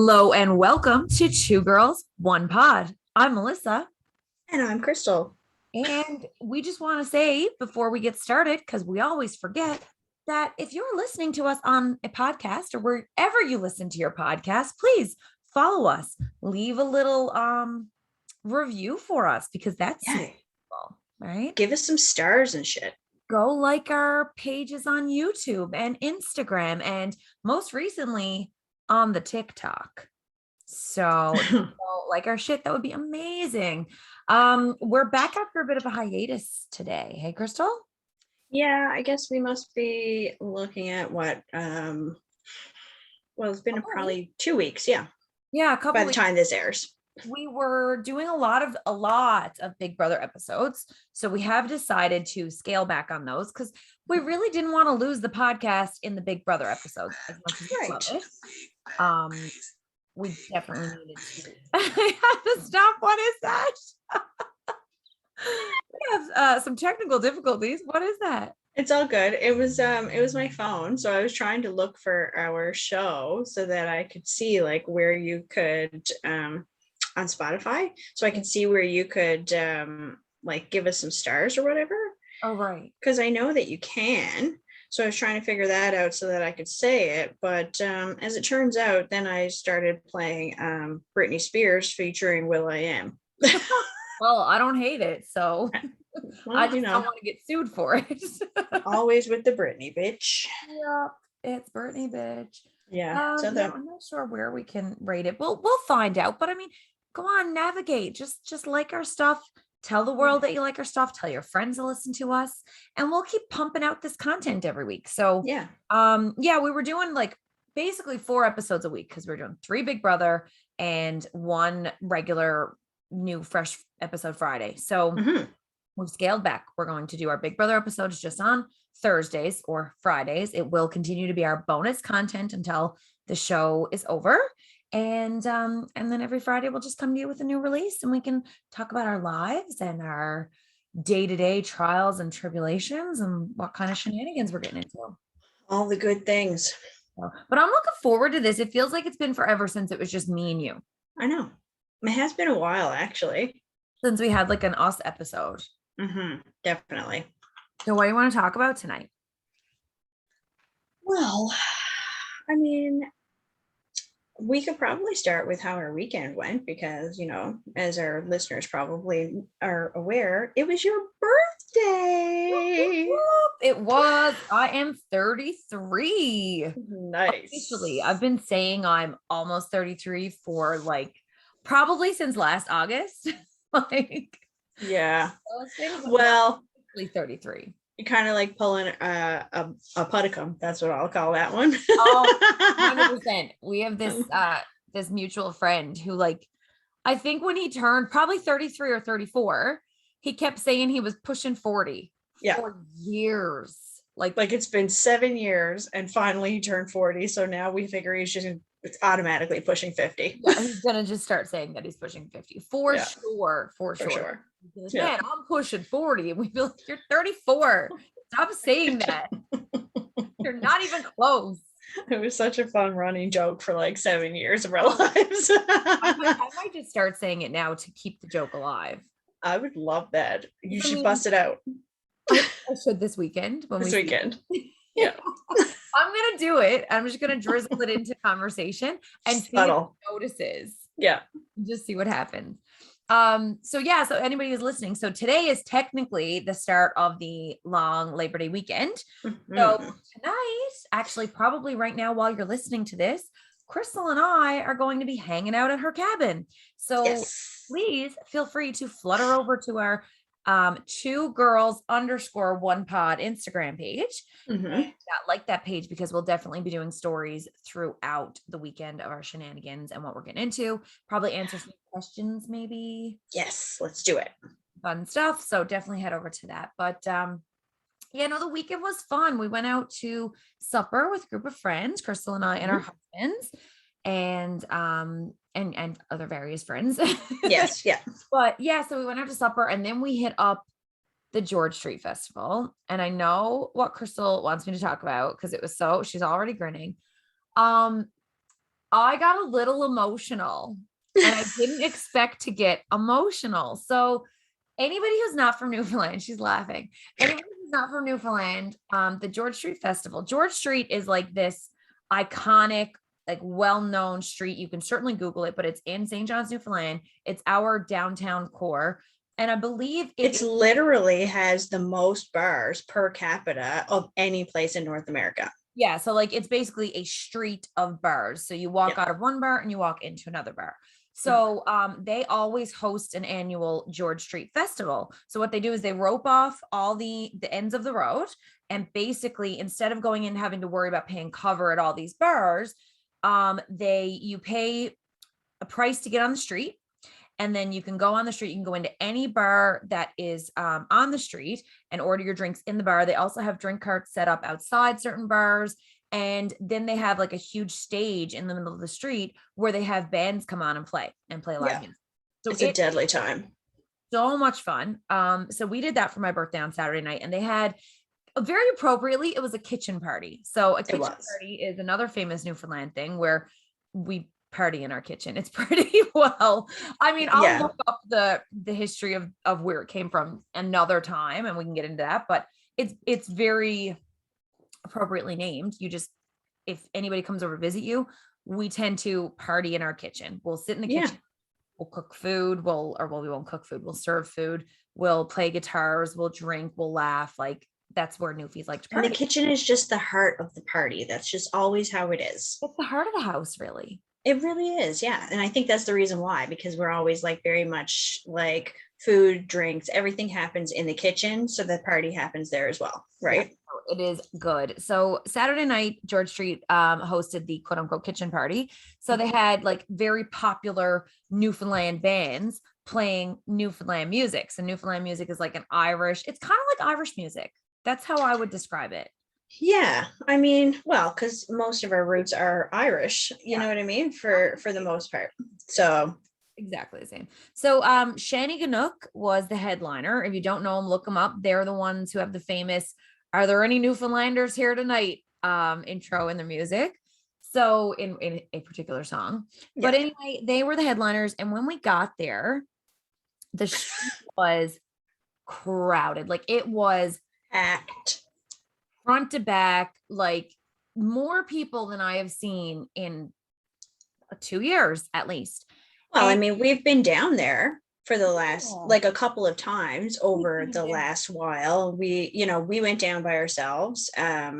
Hello and welcome to Two Girls, One Pod. I'm Melissa. And I'm Crystal. And we just want to say before we get started, because we always forget, that if you're listening to us on a podcast or wherever you listen to your podcast, please follow us. Leave a little review for us because that's cool, right? Give us some stars and shit. Go like our pages on YouTube and Instagram, and most recently on the TikTok. So like our shit, that would be amazing. We're back after a bit of a hiatus today. Hey, Crystal? Yeah, I guess we must be looking at what it's been probably 2 weeks. Yeah. Yeah, a couple by the time this airs. We were doing a lot of Big Brother episodes. So we have decided to scale back on those because we really didn't want to lose the podcast in the Big Brother episodes as much as we love it. We definitely needed to. I have to stop. What is that? We have some technical difficulties. What is that? It's all good. It was my phone. So I was trying to look for our show so that I could see like where you could on Spotify. So I could see where you could like give us some stars or whatever. Oh, right. Because I know that you can. So I was trying to figure that out so that I could say it. But as it turns out, then I started playing Britney Spears featuring will.i.am. Well, I don't hate it. So I just don't want to get sued for it. Always with the Britney bitch. Yep. It's Britney bitch. Yeah. I'm not sure where we can rate it. We'll find out. But I mean, go on, navigate. Just like our stuff. Tell the world that you like our stuff. Tell your friends to listen to us, and we'll keep pumping out this content every week. So yeah, we were doing like basically 4 episodes a week because we're doing 3 Big Brother and 1 regular new fresh episode Friday. So we've scaled back. We're going to do our Big Brother episodes just on Thursdays or Fridays. It will continue to be our bonus content until the show is over. And then every Friday we'll just come to you with a new release and we can talk about our lives and our day-to-day trials and tribulations and what kind of shenanigans we're getting into. All the good things. But I'm looking forward to this. It feels like it's been forever since it was just me and you. I know. It has been a while, actually. Since we had like an us episode. Definitely. So what do you want to talk about tonight? Well, I mean, we could probably start with how our weekend went because, you know, as our listeners probably are aware, it was your birthday. It was. I am 33. Nice. Officially, I've been saying I'm almost 33 for like probably since last August. Like, yeah. Well, 33. You're kind of like pulling a putticum. That's what I'll call that one. Oh, 100%. We have this mutual friend who, like, I think when he turned probably 33 or 34, he kept saying he was pushing 40 for years. Like it's been 7 years and finally he turned 40. So now we figure he's just automatically pushing 50. Yeah, he's gonna just start saying that he's pushing 50 for sure. Like, man, I'm pushing 40, and we feel like you're 34. Stop saying that. You're not even close. It was such a fun running joke for like 7 years of our lives. I might just start saying it now to keep the joke alive. I would love that. You should bust it out. I should this weekend. Yeah. I'm gonna do it. I'm just gonna drizzle it into conversation and see if he notices. Yeah. Just see what happens. So anybody who's listening, so today is technically the start of the long Labor Day weekend. So tonight, actually probably right now while you're listening to this, Crystal and I are going to be hanging out at her cabin. So please feel free to flutter over to our 2girls_1pod Instagram page. Like that page because we'll definitely be doing stories throughout the weekend of our shenanigans and what we're getting into. Probably answer some questions, maybe. Yes, let's do it. Fun stuff. So definitely head over to that. But the weekend was fun. We went out to supper with a group of friends, Crystal and I and our husbands, and other various friends. Yes, yeah. But so we went out to supper and then we hit up the George Street Festival. And I know what Crystal wants me to talk about because it was she's already grinning. I got a little emotional and I didn't expect to get emotional. So anybody who's not from Newfoundland, she's laughing. Anybody who's not from Newfoundland, the George Street Festival. George Street is like this iconic, like well-known street. You can certainly Google it, but it's in St. John's, Newfoundland. It's our downtown core. And I believe it's literally has the most bars per capita of any place in North America. Yeah. So like it's basically a street of bars. So you walk out of one bar and you walk into another bar. So they always host an annual George Street Festival. So what they do is they rope off all the ends of the road, and basically instead of going in having to worry about paying cover at all these bars, you pay a price to get on the street. And then you can go on the street. You can go into any bar that is on the street and order your drinks in the bar. They also have drink carts set up outside certain bars. And then they have like a huge stage in the middle of the street where they have bands come on and play live music. So it's a deadly time. So much fun. So we did that for my birthday on Saturday night, and they had very appropriately, it was a kitchen party. So a kitchen party is another famous Newfoundland thing where we party in our kitchen. It's pretty well. I mean, I'll look up the history of where it came from another time, and we can get into that, but it's very appropriately named. You just, if anybody comes over to visit you, we tend to party in our kitchen. We'll sit in the kitchen. We'll cook food. We won't cook food. We'll serve food. We'll play guitars. We'll drink. We'll laugh. Like that's where Newfies like to party. And the kitchen is just the heart of the party. That's just always how it is. It's the heart of the house, really. It really is. Yeah. And I think that's the reason why, because we're always like very much like food, drinks, everything happens in the kitchen. So the party happens there as well. Right. Yeah, it is good. So Saturday night, George Street hosted the quote unquote kitchen party. So they had like very popular Newfoundland bands playing Newfoundland music. So Newfoundland music is like it's kind of like Irish music. That's how I would describe it. Yeah, I mean, well, because most of our roots are Irish, you know what I mean, for the most part. So exactly the same. So Shanny Ganook was the headliner. If you don't know them, look them up. They're the ones who have the famous "Are there any Newfoundlanders here tonight?" intro in their music. So in a particular song. But anyway, they were the headliners. And when we got there, the street was crowded. Like it was packed. Front to back, like more people than I have seen in 2 years at least. Well, I mean, we've been down there for the last like a couple of times over the last while. We went down by ourselves a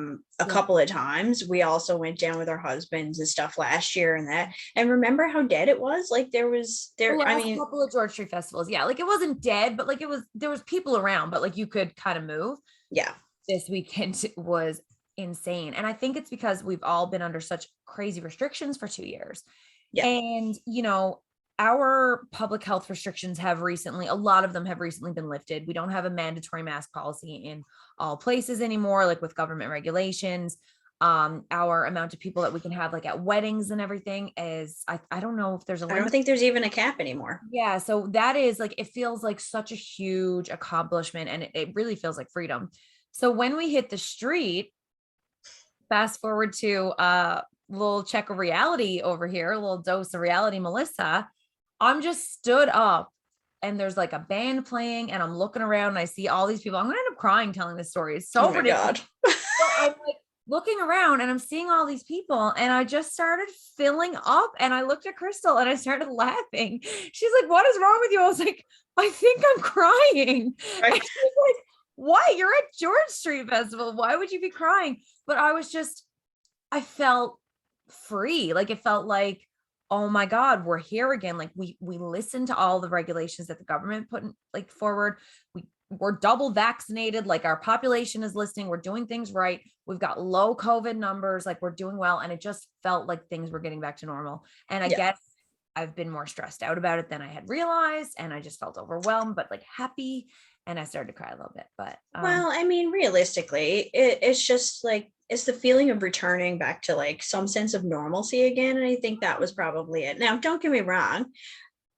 couple of times. We also went down with our husbands and stuff last year and remember how dead it was? Like there I mean, a couple of George Street festivals. Yeah, like it wasn't dead, but like there was people around, but like you could kind of move. Yeah. This weekend was insane. And I think it's because we've all been under such crazy restrictions for 2 years. Yeah. And, our public health restrictions a lot of them have recently been lifted. We don't have a mandatory mask policy in all places anymore, like with government regulations. Our amount of people that we can have like at weddings and everything is, I don't know if there's a limit. I don't think there's even a cap anymore. Yeah. So that is like, it feels like such a huge accomplishment, and it really feels like freedom. So when we hit the street, fast forward to a little check of reality over here, a little dose of reality, Melissa, I'm just stood up and there's like a band playing and I'm looking around and I see all these people. I'm going to end up crying telling this story. It's so ridiculous. So I'm like looking around and I'm seeing all these people and I just started filling up, and I looked at Crystal and I started laughing. She's like, "What is wrong with you?" I was like, "I think I'm crying." Right. And she's like, "Why? You're at George Street Festival. Why would you be crying?" But I felt free. Like it felt like, oh my God, we're here again. Like we listened to all the regulations that the government put forward. We're double vaccinated. Like our population is listening. We're doing things right. We've got low COVID numbers. Like we're doing well. And it just felt like things were getting back to normal. And I guess I've been more stressed out about it than I had realized. And I just felt overwhelmed, but like happy. And I started to cry a little bit, but. Well, I mean, realistically, it's just like, it's the feeling of returning back to like some sense of normalcy again. And I think that was probably it. Now, don't get me wrong.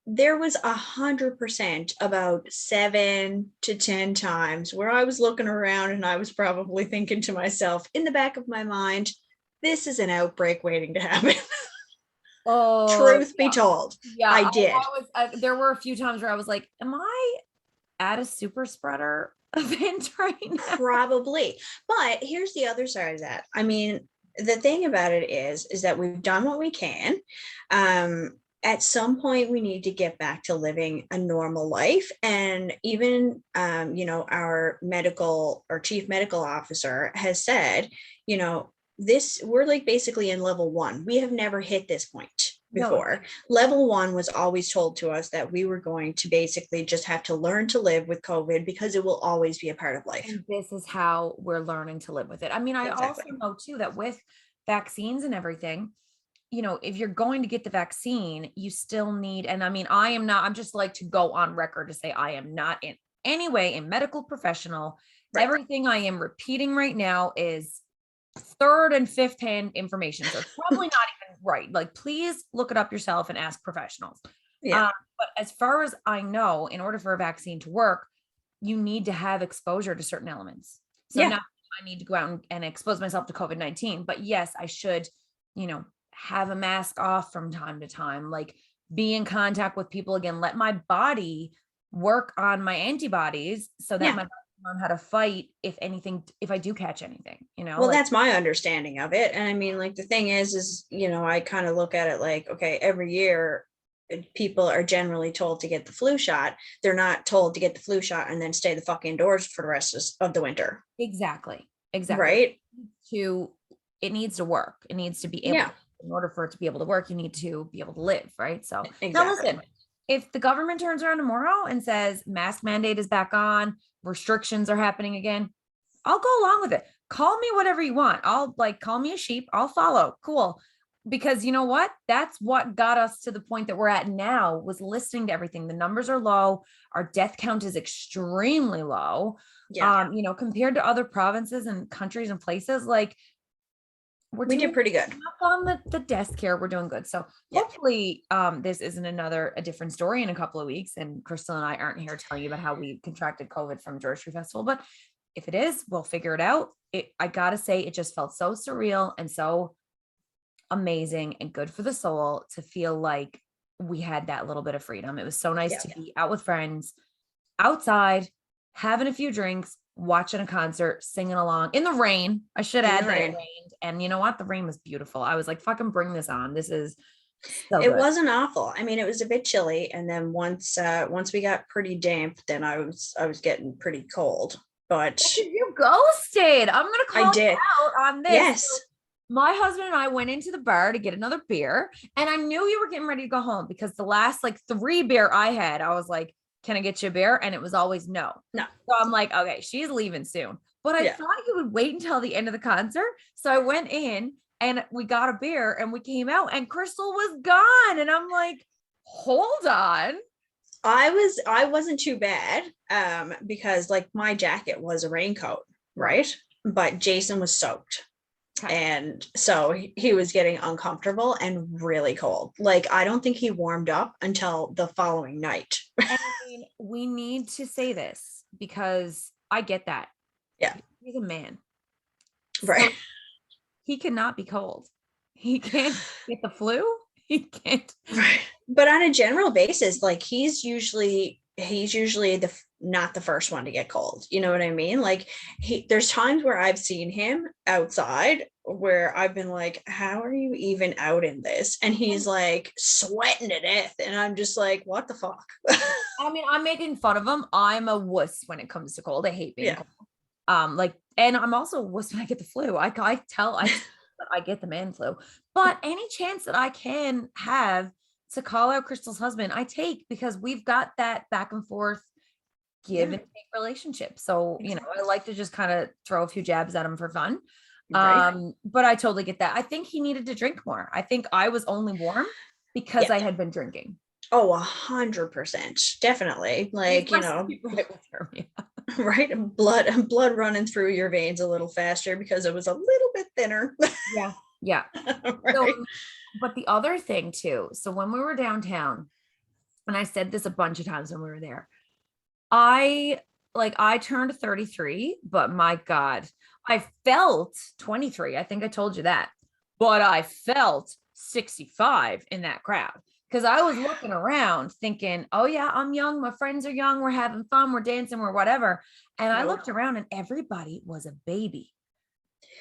There was 100% about 7 to 10 times where I was looking around and I was probably thinking to myself in the back of my mind, this is an outbreak waiting to happen. Oh, Truth be told, yeah. I did. There were a few times where I was like, am I at a super spreader event right now? Probably. But here's the other side of that. I mean, the thing about it is that we've done what we can. At some point we need to get back to living a normal life. And even our chief medical officer has said, this, we're like basically in level 1. We have never hit this point before. No. Level 1 was always told to us that we were going to basically just have to learn to live with COVID because it will always be a part of life. And this is how we're learning to live with it. I mean, I Exactly. also know too that with vaccines and everything, if you're going to get the vaccine, you still need, and I mean, I'm just like to go on record to say I am not in any way a medical professional. Right. Everything I am repeating right now is third and fifth hand information. So it's probably not even right. Like, please look it up yourself and ask professionals. Yeah. But as far as I know, in order for a vaccine to work, you need to have exposure to certain elements. So now I need to go out and expose myself to COVID-19, but yes, I should, have a mask off from time to time, like be in contact with people again, let my body work on my antibodies so that my body learn how to fight if I do catch anything, Well, that's my understanding of it. And I mean, like, the thing is, I kind of look at it like, okay, every year people are generally told to get the flu shot. They're not told to get the flu shot and then stay the fuck indoors for the rest of the winter. Exactly. Right. It needs to work. It needs to be able, in order for it to be able to work, you need to be able to live. Right. So now listen, if the government turns around tomorrow and says mask mandate is back on, restrictions are happening again, I'll go along with it. Call me whatever you want. Call me a sheep. I'll follow. Cool. Because you know what? That's what got us to the point that we're at now, was listening to everything. The numbers are low. Our death count is extremely low. Yeah. Compared to other provinces and countries and places, like we did pretty good on the desk here. We're doing good. So hopefully this isn't a different story in a couple of weeks. And Crystal and I aren't here telling you about how we contracted COVID from George Street Festival, but if it is, we'll figure it out. I gotta say, it just felt so surreal and so amazing and good for the soul to feel like we had that little bit of freedom. It was so nice to be out with friends, outside, having a few drinks, watching a concert, singing along in the rain. I should add that it rained. And you know what? The rain was beautiful. I was like, fucking bring this on. This is so good. It wasn't awful. I mean, it was a bit chilly. And then once we got pretty damp, then I was getting pretty cold. But you ghosted. I'm gonna call you out on this. Yes. So my husband and I went into the bar to get another beer, and I knew you were getting ready to go home because the last 3 beer I had, I was like, can I get you a beer? And it was always no. So I'm like, okay, she's leaving soon. But I thought you would wait until the end of the concert. So I went in and we got a beer and we came out and Crystal was gone. And I'm like, hold on. I wasn't too bad because my jacket was a raincoat, right? But Jason was soaked. And so he was getting uncomfortable and really cold. I don't think he warmed up until the following night. I mean, we need to say this because I get that. Yeah. He's a man. Right. So he cannot be cold. He can't get the flu. He can't. Right. But on a general basis, he's usually not the first one to get cold. You know what I mean? There's times where I've seen him outside where I've been like, how are you even out in this? And he's sweating to death. And I'm just like, what the fuck? I mean, I'm making fun of him. I'm a wuss when it comes to cold. I hate being cold. And I'm also a wuss when I get the flu. I get the man flu, but any chance that I can have to call out Crystal's husband, I take, because we've got that back and forth give and take relationship. So, I like to just kind of throw a few jabs at him for fun. Right. But I totally get that. I think he needed to drink more. I think I was only warm because I had been drinking. Oh, 100%. Definitely. Right? Blood running through your veins a little faster because it was a little bit thinner. Yeah. Right. So, but the other thing too, so when we were downtown, and I said this a bunch of times when we were there, I turned 33, but my God, I felt 23. I think I told you that, but I felt 65 in that crowd. Because I was looking around thinking, oh yeah, I'm young. My friends are young. We're having fun. We're dancing. We're whatever. And I looked around and everybody was a baby.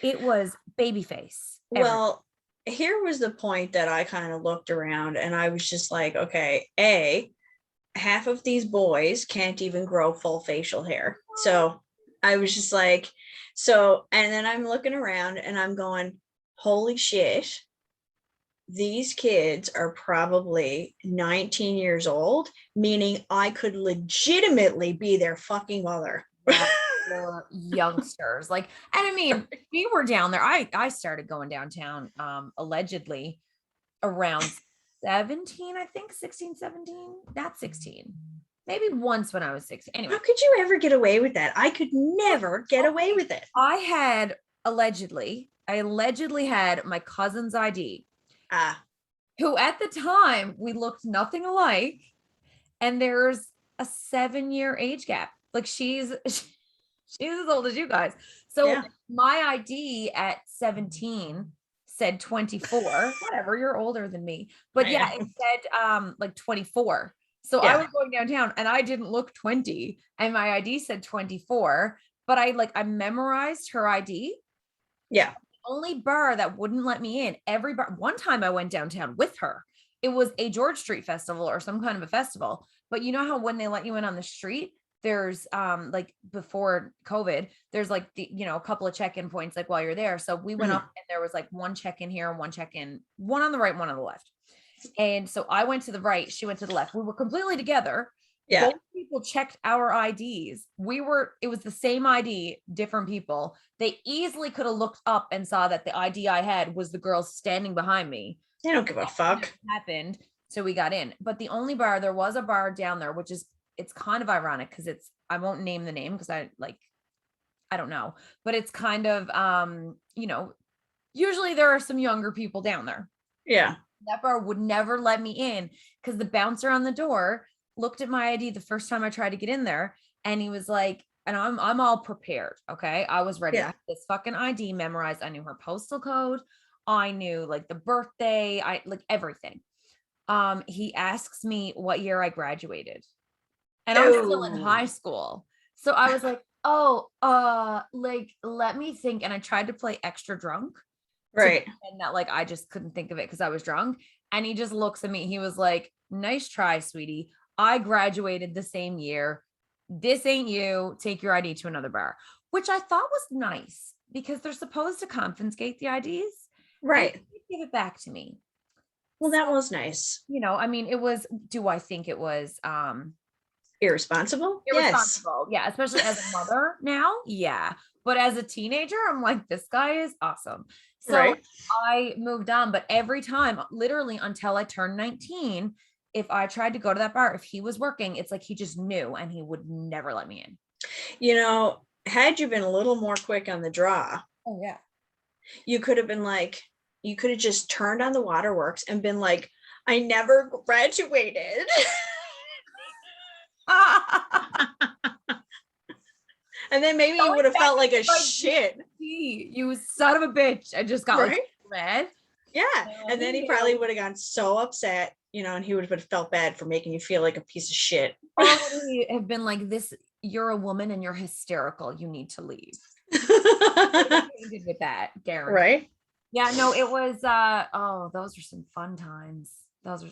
It was baby face. Well, here was the point that I kind of looked around and I was just like, okay, half of these boys can't even grow full facial hair. So I was just like, and then I'm looking around and I'm going, holy shit, these kids are probably 19 years old, meaning I could legitimately be their fucking mother. Were youngsters. Like, and I mean, we were down there. I started going downtown allegedly around 17, I think 16, 17, not 16. Maybe once when I was 16. Anyway. How could you ever get away with that? I could never get away with it. I allegedly had my cousin's ID. Who at the time we looked nothing alike. And there's a 7-year age gap. Like she's as old as you guys. So my ID at 17 said 24. Whatever, you're older than me. But it said like 24. So I was going downtown and I didn't look 20 and my ID said 24, but I memorized her ID. Yeah. The only bar that wouldn't let me in, every bar. One time I went downtown with her. It was a George Street festival or some kind of a festival. But you know how when they let you in on the street, there's like before COVID, there's like a couple of check-in points like while you're there. So we went up and there was like one check-in here, one check-in, one on the right, one on the left. And so I went to the right, she went to the left. We were completely together. Yeah. Both people checked our IDs. It was the same ID, different people. They easily could have looked up and saw that the ID I had was the girl standing behind me. They don't give a fuck. Happened. So we got in. But the only bar, there was a bar down there, which is, it's kind of ironic because I won't name the name because I don't know, but it's kind of, usually there are some younger people down there. Yeah. That bar would never let me in because the bouncer on the door looked at my ID the first time I tried to get in there. And he was like, and I'm all prepared. Okay. I was ready. This fucking ID memorized. I knew her postal code. I knew like the birthday. I like everything. He asks me what year I graduated. And I'm still in high school. So I was like, let me think. And I tried to play extra drunk. Right. And that I just couldn't think of it because I was drunk. And he just looks at me. He was like, nice try, sweetie. I graduated the same year. This ain't you. Take your ID to another bar, which I thought was nice because they're supposed to confiscate the IDs. Right. Give it back to me. Well, that was nice. Do I think it was, irresponsible? Yes. Yeah. Especially as a mother now. Yeah. But as a teenager, I'm like, this guy is awesome. So I moved on, but every time, literally until I turned 19, if I tried to go to that bar, if he was working, it's like he just knew and he would never let me in. Had you been a little more quick on the draw, you could have been like, you could have just turned on the waterworks and been like, I never graduated. And then maybe you would have felt like a shit. You son of a bitch. I just got mad. Yeah. And then he probably would have gotten so upset, and he would have felt bad for making you feel like a piece of shit. Or have been like, this, you're a woman and you're hysterical. You need to leave. With that, Garen. Right? Yeah, no, it was those are some fun times.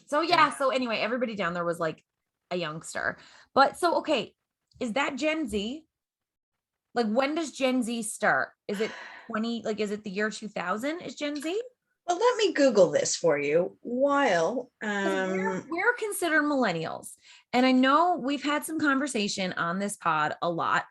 So anyway, everybody down there was like a youngster. But so okay, is that Gen Z? Like, when does Gen Z start? Is it 20? Like, is it the year 2000? Is Gen Z? Well, let me Google this for you while we're considered millennials. And I know we've had some conversation on this pod a lot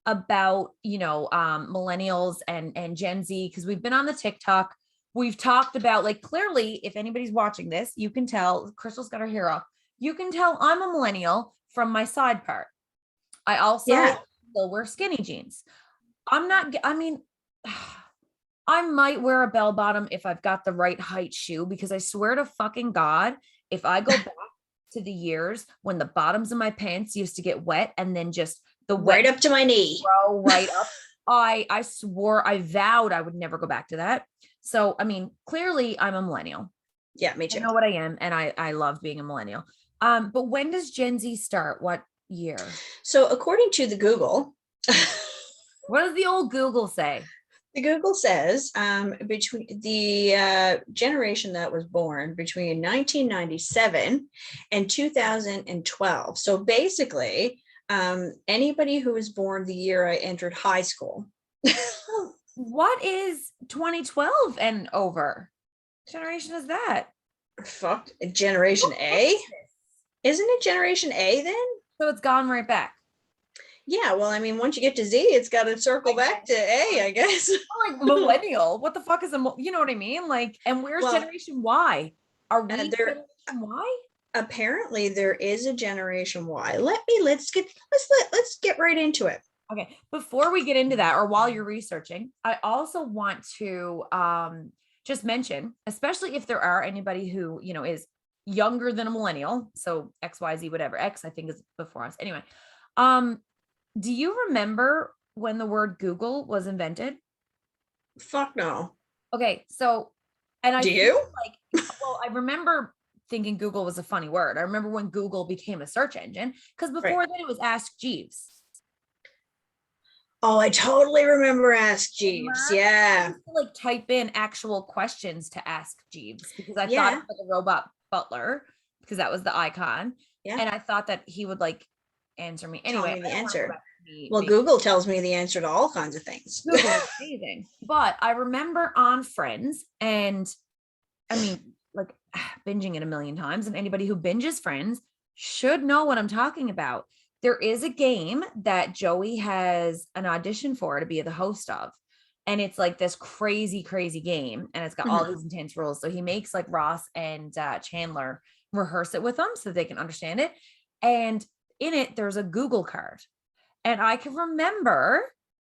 about, millennials and Gen Z, because we've been on the TikTok. We've talked about, like, clearly, if anybody's watching this, you can tell Crystal's got her hair up. You can tell I'm a millennial from my side part. I also still wear skinny jeans. I might wear a bell bottom if I've got the right height shoe, because I swear to fucking God, if I go back to the years when the bottoms of my pants used to get wet and then just the right up to my knee, right up. I swore, I vowed I would never go back to that. So, clearly I'm a millennial. Yeah, me I too. know what I am, and I love being a millennial. But when does Gen Z start? What year? So according to the Google, What does the old Google say? the Google says between the generation that was born between 1997 and 2012. So basically, anybody who was born the year I entered high school. What is 2012 and over? Generation is that? Fuck, Generation A? Isn't it Generation A then? So it's gone right back. Yeah, well, I mean, once you get to Z, it's got to circle back to A, I guess. Like millennial. What the fuck is you know what I mean? Like, and where's Generation Y? Are we Generation Y? Apparently there is a Generation Y. Let's get right into it. Okay, before we get into that, or while you're researching, I also want to just mention, especially if there are anybody who, you know, is younger than a millennial, so XYZ, whatever, X I think is before us. Anyway, do you remember when the word Google was invented? Fuck no. Okay, so, and I do you like, well, I remember thinking Google was a funny word. I remember when Google became a search engine, because before then it was Ask Jeeves. Oh, I totally remember Ask Jeeves. Yeah. I used to like type in actual questions to Ask Jeeves because I thought it was like a robot butler because that was the icon. Yeah. And I thought that he would like answer me. Anyway, tell me the answer. Well, Google tells me the answer to all kinds of things. Google is amazing. But I remember on Friends, and I mean, like binging it a million times, and anybody who binges Friends should know what I'm talking about. There is a game that Joey has an audition for to be the host of. And it's like this crazy, crazy game. And it's got all these intense rules. So he makes like Ross and Chandler rehearse it with them so they can understand it. And in it, there's a Google card. And I can remember,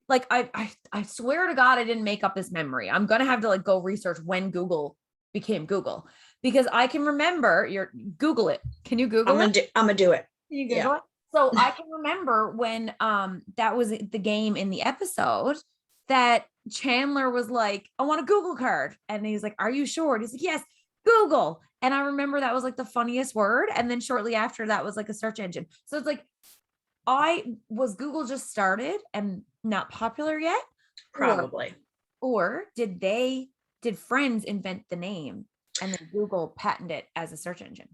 like, I swear to God, I didn't make up this memory. I'm going to have to like go research when Google became Google, because I can remember Google it. Can you Google it? I'm going to do it. Can you Google it? So I can remember when that was the game in the episode that Chandler was like, I want a Google card. And he's like, are you sure? And he's like, yes, Google. And I remember that was like the funniest word. And then shortly after that was like a search engine. So it's like, Google just started and not popular yet? Probably. Or did Friends invent the name and then Google patented it as a search engine?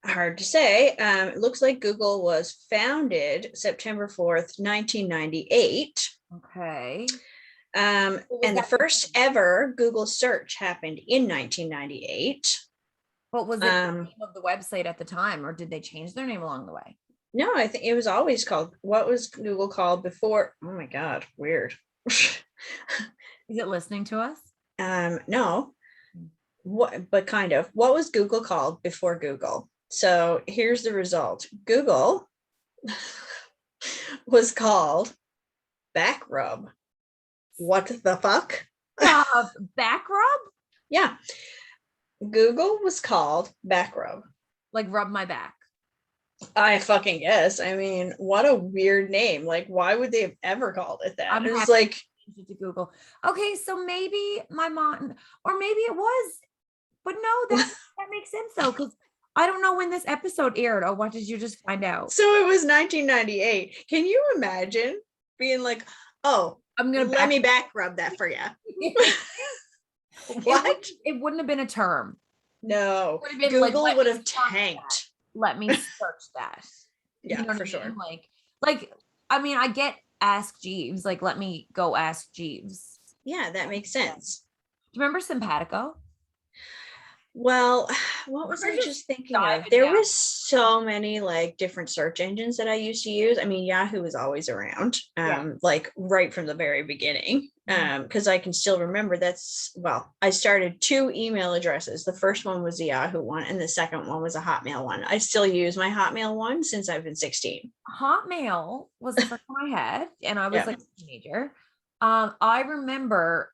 Hard to say. It looks like Google was founded September 4th, 1998. Okay. And the first ever Google search happened in 1998. What was it the name of the website at the time, or did they change their name along the way? No, I think it was always called, what was Google called before? Oh my God, weird. Is it listening to us? No. But kind of. What was Google called before Google? So here's the result. Google was called Backrub. What the fuck? Backrub? Yeah. Google was called Backrub. Like rub my back. I fucking guess. I mean, what a weird name. Like, why would they have ever called it that? It was like to Google. Okay, so maybe my mom, or maybe it was, but no, that makes sense though, because I don't know when this episode aired. Oh, what did you just find out? So it was 1998. Can you imagine being like, oh, let me back rub that for you? What? It wouldn't have been a term. No. Google like, would have tanked. Let me search that. Yeah, you know for sure. I mean? Like, I mean, I get Ask Jeeves. Like, let me go ask Jeeves. Yeah, that makes sense. Do you remember Simpatico? Well, what was I just thinking of? There was so many like different search engines that I used to use. I mean, Yahoo was always around, like right from the very beginning. Because I can still remember I started 2 email addresses. The first one was the Yahoo one, and the second one was a Hotmail one. I still use my Hotmail one since I've been 16. Hotmail was the first one I had, and I was like a teenager. I remember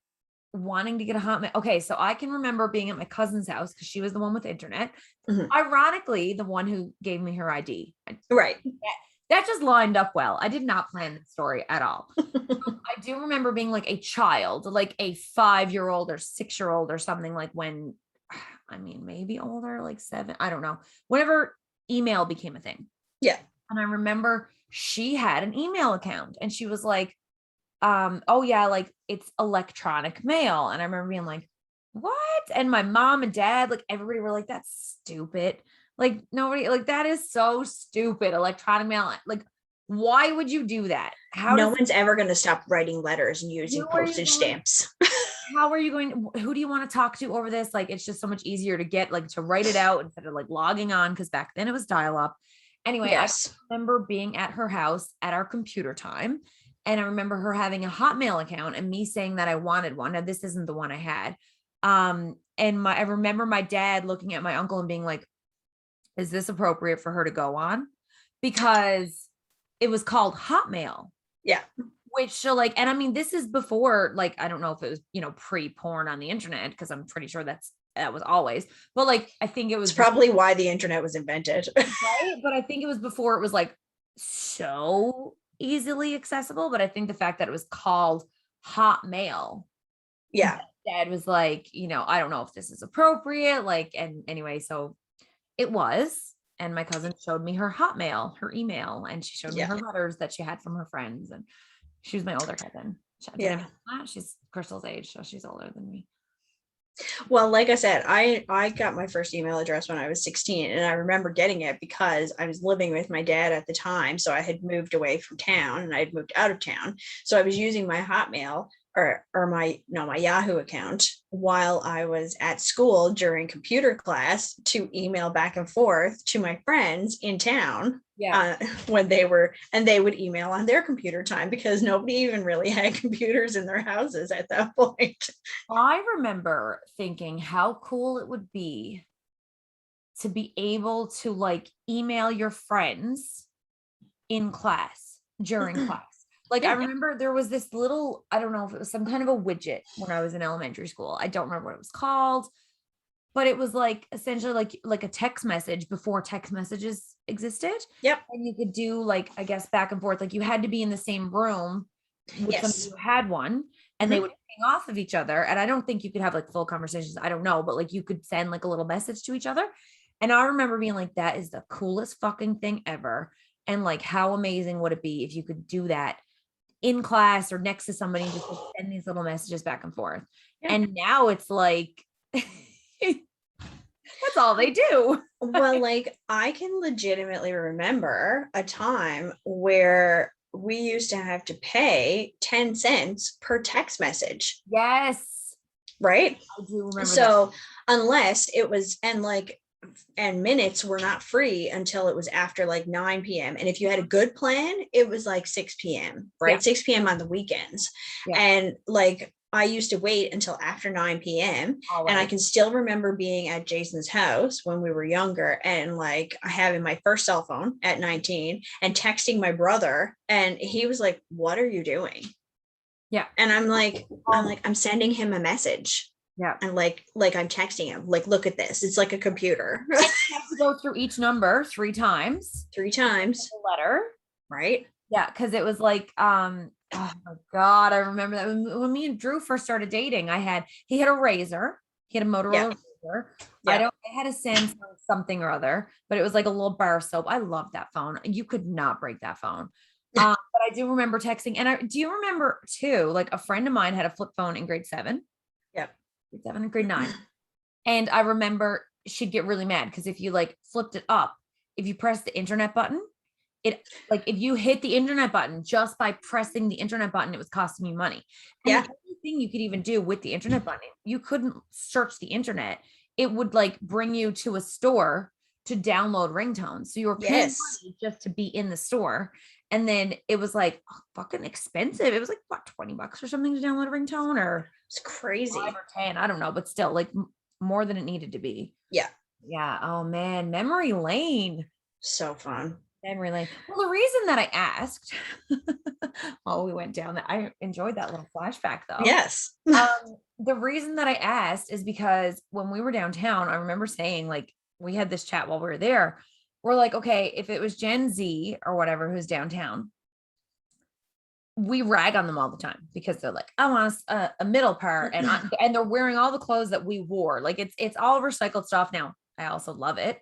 wanting to get a Hotmail. Okay, so I can remember being at my cousin's house because she was the one with internet. Ironically, the one who gave me her ID. Right. That just lined up well. I did not plan the story at all. I do remember being like a child, like a 5-year-old or 6-year-old or something, like when I mean, maybe older, like 7, I don't know, whenever email became a thing. Yeah. And I remember she had an email account and she was like, oh yeah, like it's electronic mail. And I remember being like, what? And my mom and dad, like everybody were like, that's stupid. Like nobody, like that is so stupid. Electronic mail. Like, why would you do that? No one's ever going to stop writing letters and using postage stamps. How are you going? Who do you want to talk to over this? Like, it's just so much easier to get, like, to write it out instead of like logging on. Cause back then it was dial up. Anyway, Yes. I remember being at her house at our computer time. And I remember her having a Hotmail account and me saying that I wanted one. Now, this isn't the one I had. And I remember my dad looking at my uncle and being like, is this appropriate for her to go on? Because it was called Hotmail. Yeah. Which so like, and I mean, this is before, like, I don't know if it was, pre-porn on the internet, because I'm pretty sure that was always, but like, I think it was probably why the internet was invented. right? But I think it was before it was like so easily accessible. But I think the fact that it was called Hotmail. Yeah. Dad was like, I don't know if this is appropriate. Like, and anyway, so it was. And my cousin showed me her Hotmail, her email, and she showed me her letters that she had from her friends. And she was my older cousin. She's Crystal's age, so she's older than me. Well, like I said, I got my first email address when I was 16, and I remember getting it because I was living with my dad at the time. So I had moved away from town and I had moved out of town. So I was using my Hotmail or my Yahoo account while I was at school during computer class to email back and forth to my friends in town. When they would email on their computer time because nobody even really had computers in their houses at that point. I remember thinking how cool it would be to be able to like email your friends in class during class. Like, I remember there was this little, I don't know if it was some kind of a widget when I was in elementary school. I don't remember what it was called, but it was like essentially like a text message before text messages existed. Yep. And you could do like, I guess, back and forth. Like you had to be in the same room with somebody who had one, and they would ping off of each other. And I don't think you could have like full conversations. I don't know, but like you could send like a little message to each other. And I remember being like, that is the coolest fucking thing ever. And like, how amazing would it be if you could do that in class or next to somebody and just send these little messages back and forth. Yeah. And now it's like, that's all they do. Well, like I can legitimately remember a time where we used to have to pay 10 cents per text message. Yes. Right? I do remember so that. Unless it was, and minutes were not free until it was after like 9 p.m. And if you had a good plan, it was like 6 p.m., right? Yeah. 6 p.m. on the weekends. Yeah. And like, I used to wait until after 9 p.m. And I can still remember being at Jason's house when we were younger and like having my first cell phone at 19 and texting my brother. And he was like, what are you doing? Yeah. And I'm sending him a message. Yeah. And like I'm texting him, like, look at this. It's like a computer. You have to go through each number 3 times. 3 times. The letter. Right. Yeah. Cause it was like, oh my God. I remember that when me and Drew first started dating, he had a Razor. He had a Motorola Razor. Yeah. I had a Samsung something or other, but it was like a little bar soap. I loved that phone. You could not break that phone. But I do remember texting. And do you remember too, like a friend of mine had a flip phone in grade 7. Yep. Grade 7 and grade 9. And I remember she'd get really mad because if you like flipped it up, if you press the internet button, it like if you hit the internet button just by pressing the internet button, it was costing you money. And the only thing you could even do with the internet button, you couldn't search the internet. It would like bring you to a store to download ringtones. So you were paying money just to be in the store. And then it was like fucking expensive. It was like what, $20 or something to download a ringtone, or it's crazy. 5 or 10, I don't know, but still like more than it needed to be. Yeah. Yeah. Oh man, memory lane. So fun. Memory lane. Well, the reason that I asked, we went down that. I enjoyed that little flashback though. Yes. The reason that I asked is because when we were downtown, I remember saying like, we had this chat while we were there. We're like, okay, if it was Gen Z or whatever, who's downtown, we rag on them all the time because they're like, I want a middle part, and they're wearing all the clothes that we wore. Like it's all recycled stuff now. I also love it.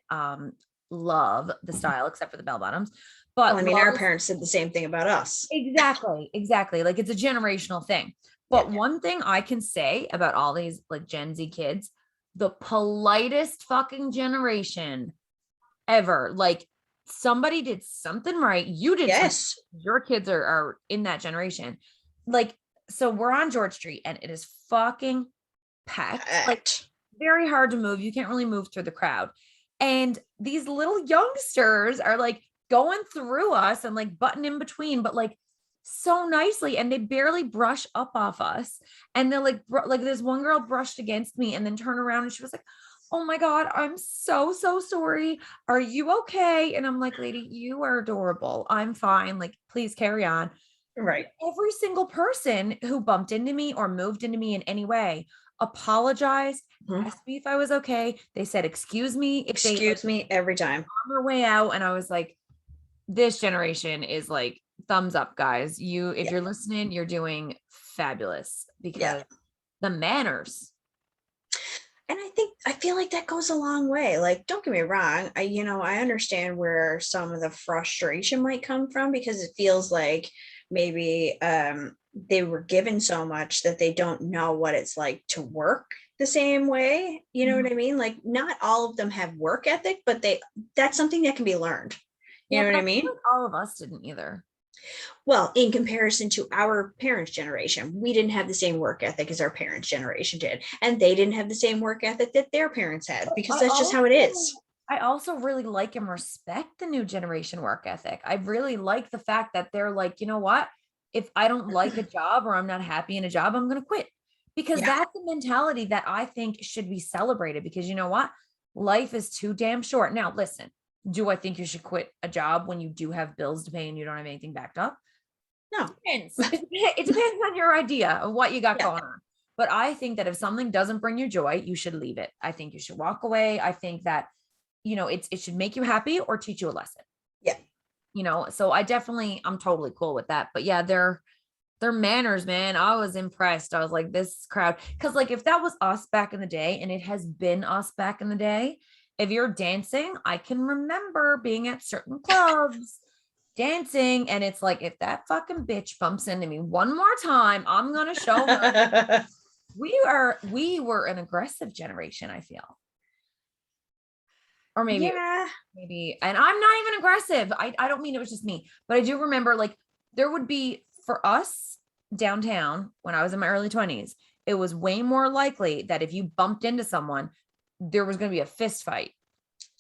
Love the style except for the bell bottoms. But well, I mean, our parents said the same thing about us. Exactly. Like it's a generational thing. But one thing I can say about all these like Gen Z kids, the politest fucking generation ever. Like somebody did something right. You did yes. Your kids are in that generation. Like, so we're on George Street and it is fucking packed. Like very hard to move. You can't really move through the crowd. And these little youngsters are like going through us and like button in between, but like so nicely, and they barely brush up off us. And they're like this one girl brushed against me and then turned around and she was like, oh my God, I'm so sorry. Are you okay? And I'm like, lady, you are adorable. I'm fine. Like, please carry on. Right. Every single person who bumped into me or moved into me in any way apologized, asked me if I was okay. They said, excuse me. Excuse me every time. On their way out. And I was like, this generation is like, thumbs up, guys. If you're listening, you're doing fabulous because the manners. And I feel like that goes a long way. Like, don't get me wrong. I understand where some of the frustration might come from because it feels like maybe they were given so much that they don't know what it's like to work the same way. You know what I mean? Like not all of them have work ethic, but that's something that can be learned. You know what I mean? Like all of us didn't either. Well, in comparison to our parents' generation, we didn't have the same work ethic as our parents' generation did. And they didn't have the same work ethic that their parents had, because that's just how it is. I also really like and respect the new generation work ethic. I really like the fact that they're like, you know what? If I don't like a job or I'm not happy in a job, I'm going to quit. Because that's the mentality that I think should be celebrated, because you know what? Life is too damn short. Now, listen, do I think you should quit a job when you do have bills to pay and you don't have anything backed up? No. It depends on your idea of what you got going on. But I think that if something doesn't bring you joy, you should leave it. I think you should walk away. I think that, it should make you happy or teach you a lesson. Yeah. So I'm totally cool with that. But yeah, their manners, man. I was impressed. I was like, this crowd, because like if that was us back in the day, and it has been us back in the day, if you're dancing, I can remember being at certain clubs dancing, and it's like, if that fucking bitch bumps into me one more time, I'm gonna show her. We were an aggressive generation, I feel. Or maybe, and I'm not even aggressive. I don't mean it was just me, but I do remember like there would be, for us downtown when I was in my early 20s, it was way more likely that if you bumped into someone, there was going to be a fist fight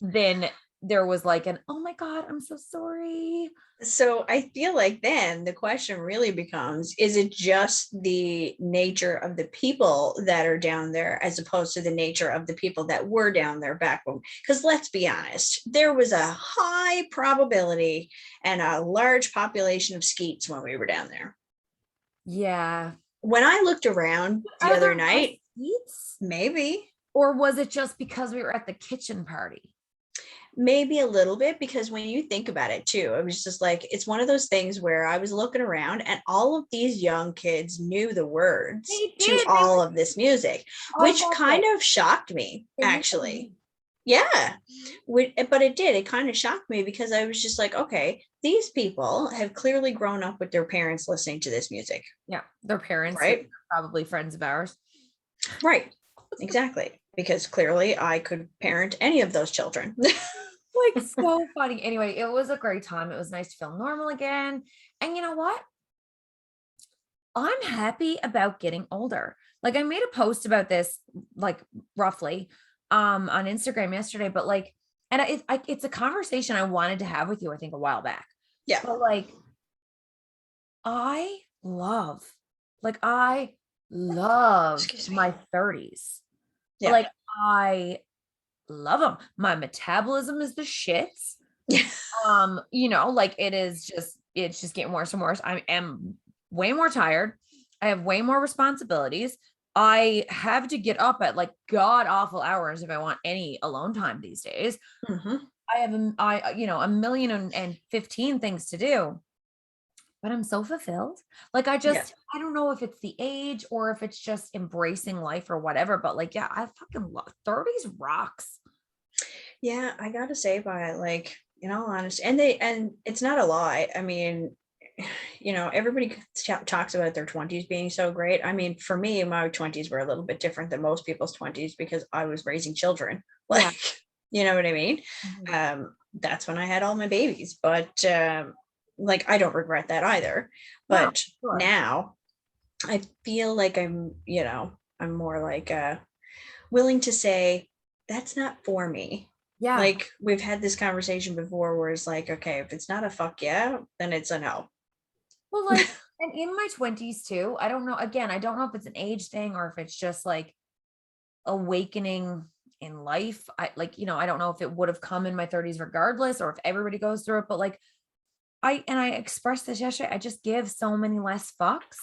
than there was like oh my God, I'm so sorry. So I feel like then the question really becomes, is it just the nature of the people that are down there as opposed to the nature of the people that were down there back when? Because let's be honest, there was a high probability and a large population of skeets when we were down there. Yeah. When I looked around the other night, maybe. Or was it just because we were at the kitchen party? Maybe a little bit, because when you think about it too, it was just like, it's one of those things where I was looking around and all of these young kids knew the words to all of this music, which kind of shocked me, actually. Yeah, but it kind of shocked me, because I was just like, okay, these people have clearly grown up with their parents listening to this music. Yeah, their parents, right? Probably friends of ours. Right, exactly. Because clearly I could parent any of those children. Like so funny. Anyway, it was a great time. It was nice to feel normal again. And you know what? I'm happy about getting older. Like I made a post about this, like roughly, on Instagram yesterday, but like, and it's a conversation I wanted to have with you, I think a while back. Yeah. But like, I love my 30s. Yeah. Like I love them. My metabolism is the shits. Like it's just getting worse and worse. I am way more tired. I have way more responsibilities. I have to get up at like god awful hours if I want any alone time these days. Mm-hmm. I have a million and 15 things to do. but I'm so fulfilled. Like Yeah. I don't know if it's the age or if it's just embracing life or whatever, but like, yeah, I fucking love 30s rocks. Yeah, I gotta say, by like, in all honesty, and it's not a lie. I mean, everybody talks about their 20s being so great. I mean, for me, my 20s were a little bit different than most people's 20s because I was raising children. Yeah. Like, you know what I mean? Mhm. That's when I had all my babies, but like, I don't regret that either. No, But sure. now I feel like I'm more like willing to say that's not for me. Yeah. Like, we've had this conversation before where it's like, okay, if it's not a fuck yeah, then it's a no. Well, like, and in my 20s too, I don't know. Again, I don't know if it's an age thing or if it's just like awakening in life. I like, I don't know if it would have come in my 30s regardless or if everybody goes through it, but like I expressed this yesterday. I just give so many less fucks.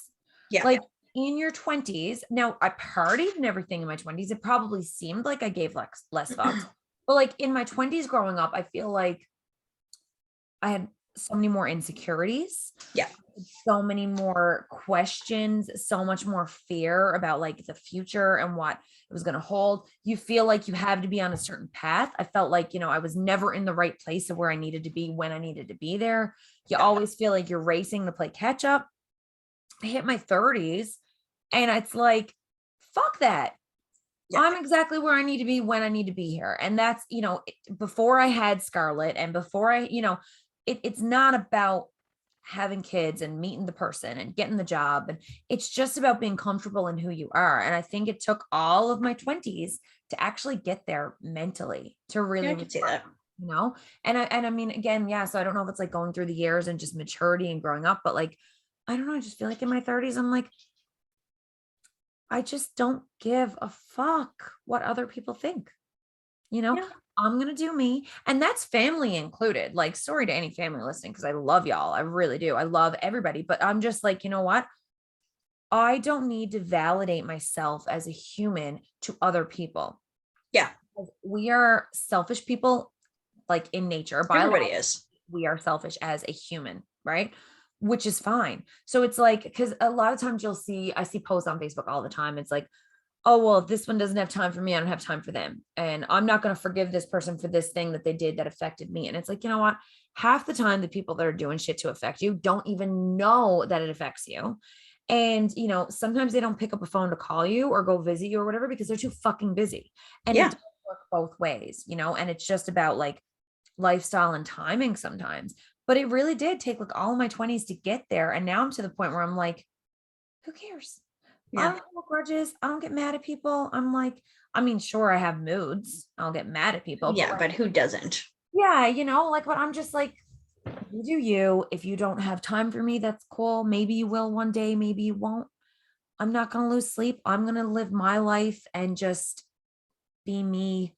Yeah. Like in your 20s, now I partied and everything in my 20s. It probably seemed like I gave less fucks. But like in my 20s growing up, I feel like I had so many more insecurities, Yeah. so many more questions, so much more fear about like the future and what it was going to hold. You feel like you have to be on a certain path. I felt like, I was never in the right place of where I needed to be when I needed to be there. You Yeah. always feel like you're racing to play catch up. I hit my 30s and it's like, fuck that. Yeah. I'm exactly where I need to be when I need to be here. And that's, before I had Scarlett and before it's not about having kids and meeting the person and getting the job. And it's just about being comfortable in who you are. And I think it took all of my 20s to actually get there mentally to Yeah, I really can see that. and I mean, again, yeah. So I don't know if it's like going through the years and just maturity and growing up, but like, I don't know. I just feel like in my 30s, I'm like, I just don't give a fuck what other people think. You know, Yeah. I'm going to do me. And that's family included. Like, sorry to any family listening, because I love y'all. I really do. I love everybody. But I'm just like, you know what? I don't need to validate myself as a human to other people. Yeah. We are selfish people, like in nature. Everybody Biologically, is. we are selfish as a human, right? Which is fine. So it's like, because a lot of times I see posts on Facebook all the time. It's like, oh, well, if this one doesn't have time for me, I don't have time for them. And I'm not going to forgive this person for this thing that they did that affected me. And it's like, you know what? Half the time, the people that are doing shit to affect you don't even know that it affects you. And, sometimes they don't pick up a phone to call you or go visit you or whatever because they're too fucking busy. And it Yeah. does work both ways, and it's just about like lifestyle and timing sometimes. But it really did take like all of my 20s to get there. And now I'm to the point where I'm like, who cares? I Yeah. don't hold grudges. I don't get mad at people. I'm like, I mean, sure, I have moods. I'll get mad at people, but Yeah. like, But who doesn't? yeah, like, but I'm just like, you do you. If you don't have time for me, that's cool. Maybe you will one day, maybe you won't. I'm not going to lose sleep. I'm going to live my life and just be me,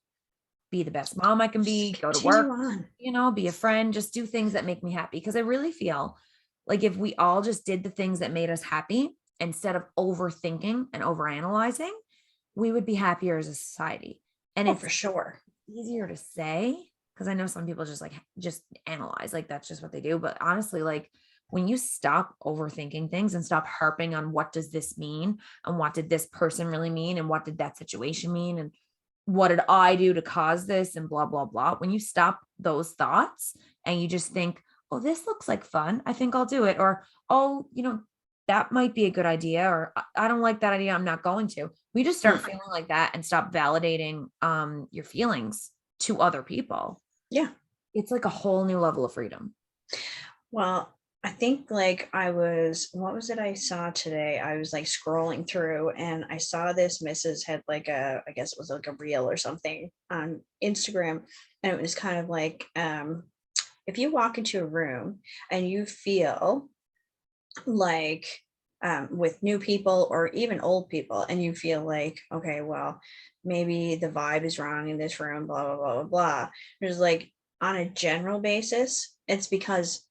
be the best mom I can Just be, go to continue work, on. be a friend, just do things that make me happy. Because I really feel like if we all just did the things that made us happy instead of overthinking and overanalyzing, we would be happier as a society. And Oh, it's for sure. easier to say because I know some people just analyze, like that's just what they do. But honestly, like when you stop overthinking things and stop harping on what does this mean and what did this person really mean and what did that situation mean and what did I do to cause this and blah, blah, blah. When you stop those thoughts and you just think, oh, this looks like fun, I think I'll do it. Or, oh, that might be a good idea. Or I don't like that idea, I'm not going to. We just start Mm. feeling like that and stop validating your feelings to other people. Yeah. It's like a whole new level of freedom. Well, I think like what was it I saw today? I was like scrolling through and I saw this Mrs. had like I guess it was like a reel or something on Instagram. And it was kind of like, if you walk into a room and you feel like, with new people or even old people, and you feel like, okay, well, maybe the vibe is wrong in this room, blah, blah, blah, blah, blah. There's like, on a general basis, it's because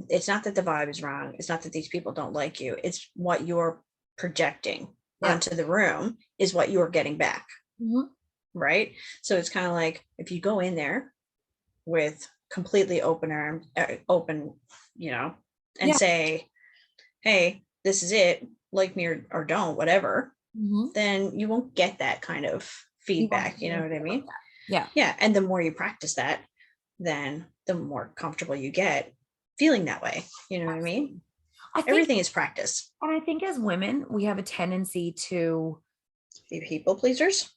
it's not that the vibe is wrong. It's not that these people don't like you. It's what you're projecting Yeah. onto the room is what you're getting back. Mhm. Right. So it's kind of like if you go in there with completely open arms, open, and Yeah. say, hey, this is it, like me or don't, whatever, Mhm. then you won't get that kind of You won't feedback. You know hear what I about mean? that. Yeah. Yeah. And the more you practice that, then the more comfortable you get feeling that way. You know what I mean? Absolutely. I think, Everything is practice. and I think as women, we have a tendency to Be people pleasers.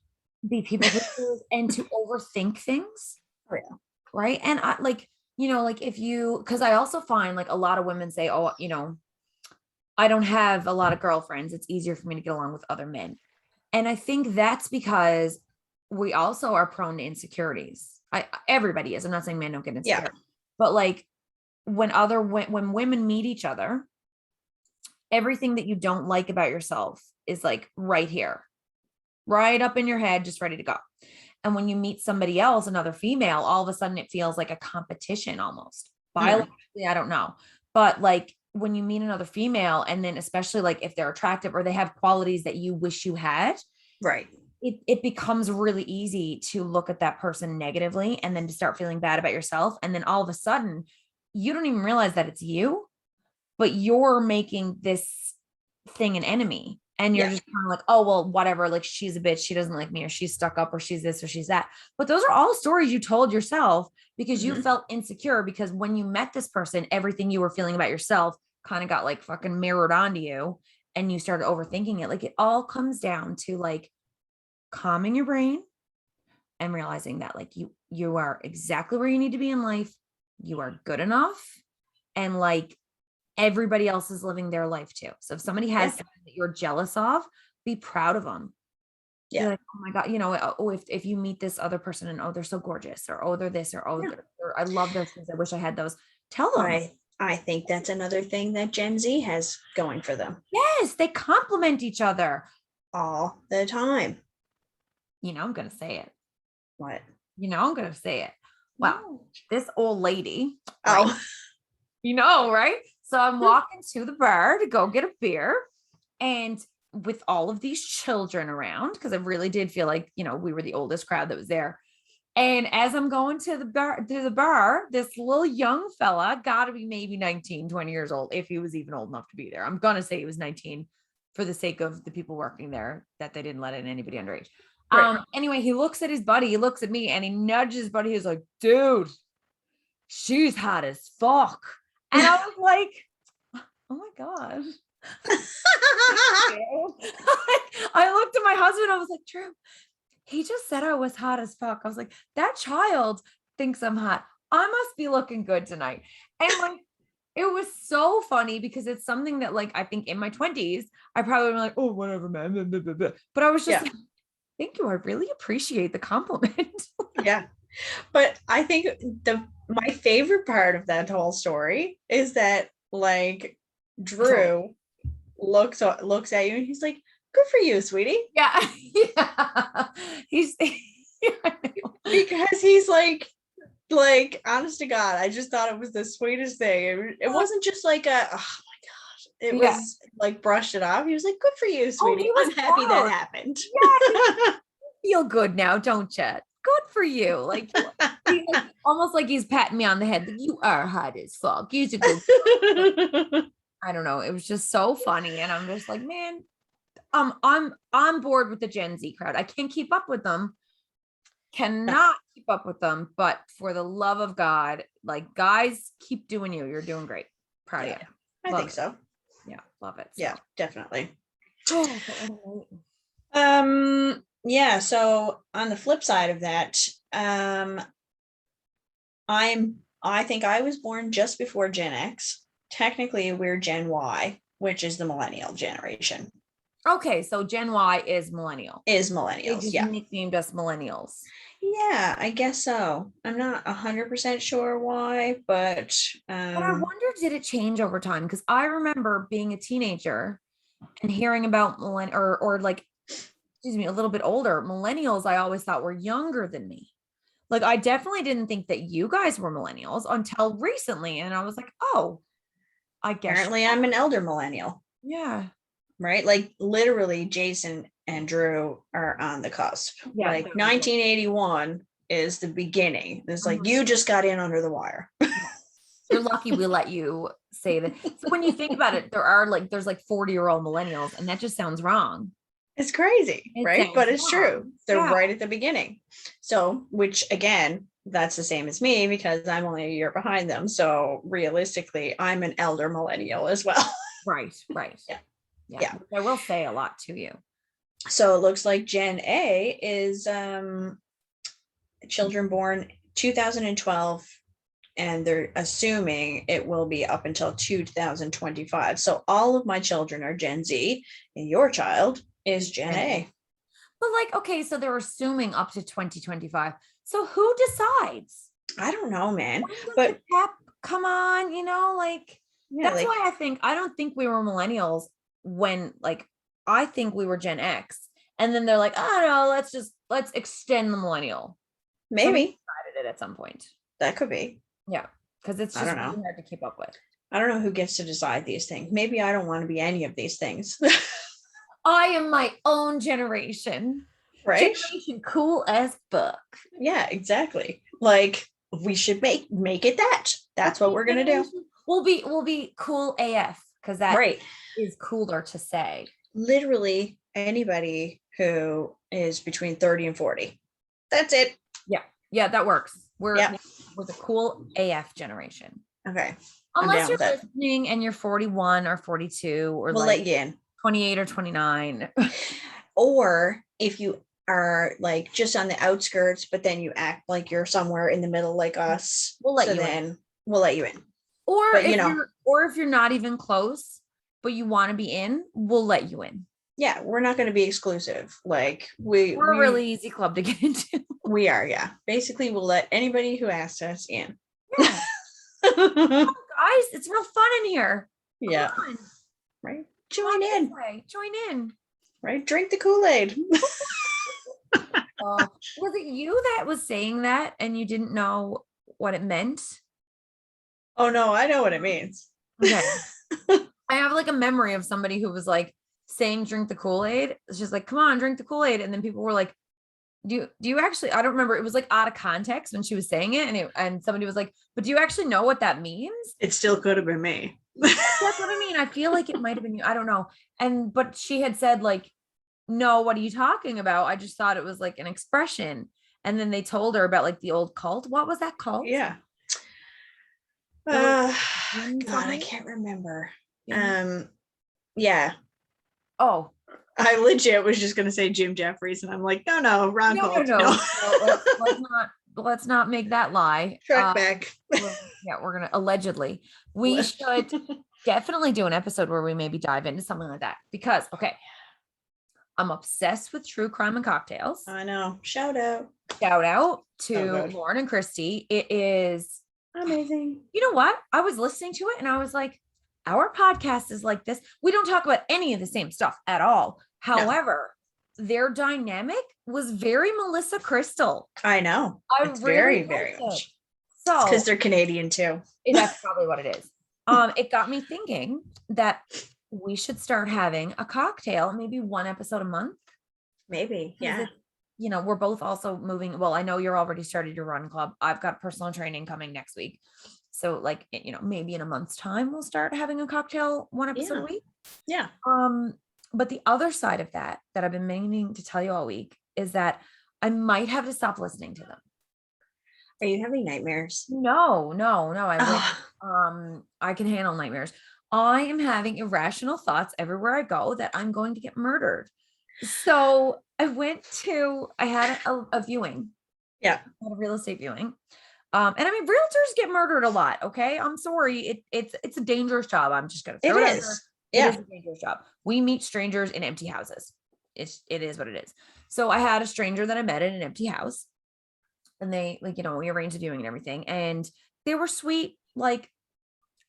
be people pleasers and to overthink things, Oh, yeah. right? And I like, like if you, because I also find like a lot of women say, oh, I don't have a lot of girlfriends. It's easier for me to get along with other men. And I think that's because we also are prone to insecurities. Everybody is. I'm not saying men don't get Yeah. insecure, but like when women meet each other, everything that you don't like about yourself is like right here, right up in your head, just ready to go. And when you meet somebody else, another female, all of a sudden it feels like a competition almost. Biologically, I don't know. But like when you meet another female, and then especially like if they're attractive or they have qualities that you wish you had, Right. it becomes really easy to look at that person negatively and then to start feeling bad about yourself. And then all of a sudden, you don't even realize that it's you, but you're making this thing an enemy. And you're Yeah. just kind of like, oh, well, whatever. Like, she's a bitch. She doesn't like me, or she's stuck up, or she's this, or she's that. But those are all stories you told yourself because you felt insecure. Because when you met this person, everything you were feeling about yourself kind of got like fucking mirrored onto you, and you started overthinking it. Like, it all comes down to like calming your brain and realizing that like you are exactly where you need to be in life. You are good enough. And like everybody else is living their life too. So if somebody has something that you're jealous of, be proud of them. Be Yeah. like, oh my God, oh, if you meet this other person and oh, they're so gorgeous, or oh, they're this, or oh, or I love those things. I wish I had those. Tell them. I think that's another thing that Gen Z has going for them Yes, they complement each other. all the time. I'm gonna say it. What? I'm gonna say it. Wow. This old lady, right? Oh, Right? So I'm walking to the bar to go get a beer. And with all of these children around, because I really did feel like, we were the oldest crowd that was there. And as I'm going to the bar, this little young fella, got to be maybe 19, 20 years old, if he was even old enough to be there. I'm going to say he was 19 for the sake of the people working there, that they didn't let in anybody underage. right. Anyway, he looks at his buddy, he looks at me, and he nudges his buddy. He's like, dude, she's hot as fuck. And I was like, oh my God. I looked at my husband. I was like, Drew, he just said I was hot as fuck. I was like, that child thinks I'm hot. I must be looking good tonight. And like, it was so funny because it's something that like, I think in my 20s, I probably would be like, oh, whatever, man. Blah, blah, blah, blah. But I was just like, thank you. I really appreciate the compliment. Yeah. But I think my favorite part of that whole story is that like Drew looks at you and he's like, good for you, sweetie. Yeah. Yeah. He's because he's like honest to God, I just thought it was the sweetest thing. It wasn't just like a, oh my gosh, it was like brushed it off. He was like, good for you, sweetie. I'm happy that happened. Yeah, feel good now, don't you? Good for you. Like, almost like he's patting me on the head. Like, you are hot as fuck. You're a good. I don't know. It was just so funny. And I'm just like, man, I'm on board with the Gen Z crowd. I can't keep up with them. Cannot keep up with them. But for the love of God, like, guys, keep doing you. You're doing great. Proud of you. I think so. Yeah, love it. So. Yeah, definitely. Oh, yeah, so on the flip side of that, I think I was born just before Gen X. Technically, we're Gen Y, which is the millennial generation. Okay, so Gen Y is millennial. Is millennials, they just nicknamed us millennials. Yeah, I guess so. I'm not 100% sure why, but I wonder, did it change over time? Because I remember being a teenager and hearing about or like, excuse me, a little bit older millennials. I always thought were younger than me. Like, I definitely didn't think that you guys were millennials until recently, and I was like, oh, I guess. Apparently, I'm an elder millennial. Yeah. Right, like literally, Jason and Drew are on the cusp. Yeah, like 1981 is the beginning. It's like you just got in under the wire. You're lucky we let you say that. So when you think about it, there's like 40-year-old millennials, and that just sounds wrong. It's crazy, right? But it's true. They're right at the beginning. So, which again, that's the same as me because I'm only a year behind them. So realistically, I'm an elder millennial as well. Right. Yeah. I will say a lot to you. So it looks like Gen A is children born 2012, and they're assuming it will be up until 2025. So all of my children are Gen Z, and your child is Gen A. But like, okay, so they're assuming up to 2025. So who decides? I don't know, man. But come on, that's why I don't think we were millennials when I think we were Gen X. And then they're like, oh no, let's extend the millennial. Maybe decided it at some point. That could be. Yeah. Because it's just really hard to keep up with. I don't know who gets to decide these things. Maybe I don't want to be any of these things. I am my own generation. Right? Generation cool as fuck. Yeah, exactly. Like we should make it that. That's what we're gonna do. We'll be cool AF because that is cooler to say. Literally anybody who is between 30 and 40. That's it. Yeah, that works. We're the cool AF generation. Okay. Unless you're listening and you're 41 or 42 or we'll let you in. 28 or 29. Or if you are like just on the outskirts, but then you act like you're somewhere in the middle like us, we'll let you in. Or if you're not even close, but you want to be in, we'll let you in. Yeah, we're not going to be exclusive. Like we're a really easy club to get into. We are, yeah. Basically, we'll let anybody who asks us in. Yeah. Oh, guys, it's real fun in here. Yeah. Right. Join in. Right. Drink the Kool-Aid. Was it you that was saying that and you didn't know what it meant? Oh no, I know what it means. Okay. I have like a memory of somebody who was like saying drink the Kool-Aid. It's just like, come on, drink the Kool-Aid. And then people were like, do you actually, I don't remember. It was like out of context when she was saying it. And somebody was like, but do you actually know what that means? It still could have been me. That's what I mean. I feel like it might've been you. I don't know. But she had said like, no, what are you talking about? I just thought it was like an expression. And then they told her about like the old cult. What was that called? Yeah. God, I can't remember. Yeah. Oh, I legit was just going to say Jim Jeffries, and I'm like, no, wrong cult. No. Let's not make that lie. Track back. We're gonna allegedly. We should definitely do an episode where we maybe dive into something like that because I'm obsessed with true crime and cocktails. I know. Shout out to Lauren and Christy. It is amazing. You know what? I was listening to it and I was like, our podcast is like this. We don't talk about any of the same stuff at all. However, their dynamic was very Melissa Crystal. I know. It's really very much. So because they're Canadian too. That's probably what it is. It got me thinking that we should start having a cocktail, maybe one episode a month. Maybe. Yeah. We're both also moving. Well, I know you're already started your run club. I've got personal training coming next week. So like, maybe in a month's time, we'll start having a cocktail one episode a week. Yeah. But the other side of that I've been meaning to tell you all week is that I might have to stop listening to them. Are you having nightmares? No. I can handle nightmares. I am having irrational thoughts everywhere I go that I'm going to get murdered. So I had a viewing. Yeah. I had a real estate viewing. And I mean, realtors get murdered a lot. Okay. I'm sorry. It's a dangerous job. I'm just going to throw it out there. Yeah. It is a dangerous job. We meet strangers in empty houses. It is what it is. So I had a stranger that I met in an empty house and they we arranged a viewing and everything. And they were sweet, like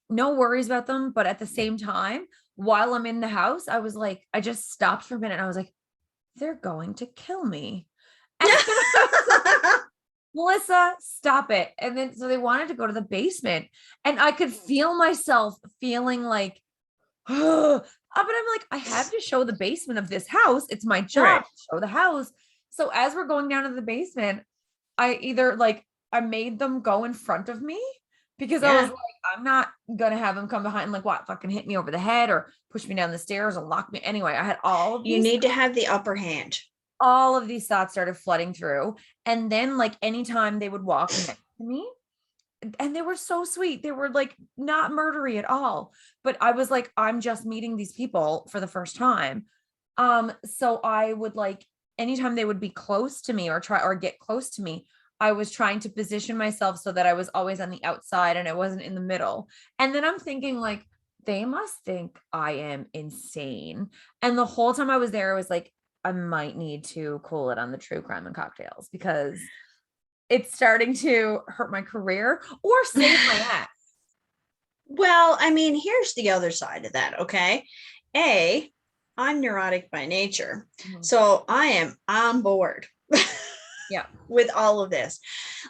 no worries about them. But at the same time, while I'm in the house, I was like, I just stopped for a minute and I was like, they're going to kill me. Melissa, stop it. And then, so they wanted to go to the basement and I could feel myself feeling like, but I'm like, I have to show the basement of this house. It's my job to show the house. So as we're going down to the basement, I either I made them go in front of me because I was Yeah. like, I'm not gonna have him come behind and like what, fucking hit me over the head or push me down the stairs or lock me. Anyway, I had You need to have the upper hand. all of these thoughts started flooding through. And then like anytime they would walk next to me, and they were so sweet. They were like not murdery at all. But I was like, I'm just meeting these people for the first time. So I would like anytime they would be close to me or try or get close to me, I was trying to position myself so that I was always on the outside and I wasn't in the middle. And then I'm thinking like they must think I am insane. And the whole time I was there, I was like, I might need to cool it on the true crime and cocktails because it's starting to hurt my career or save my ass. Well, I mean, here's the other side of that. Okay. I'm neurotic by nature. So I am on board Yeah. with all of this.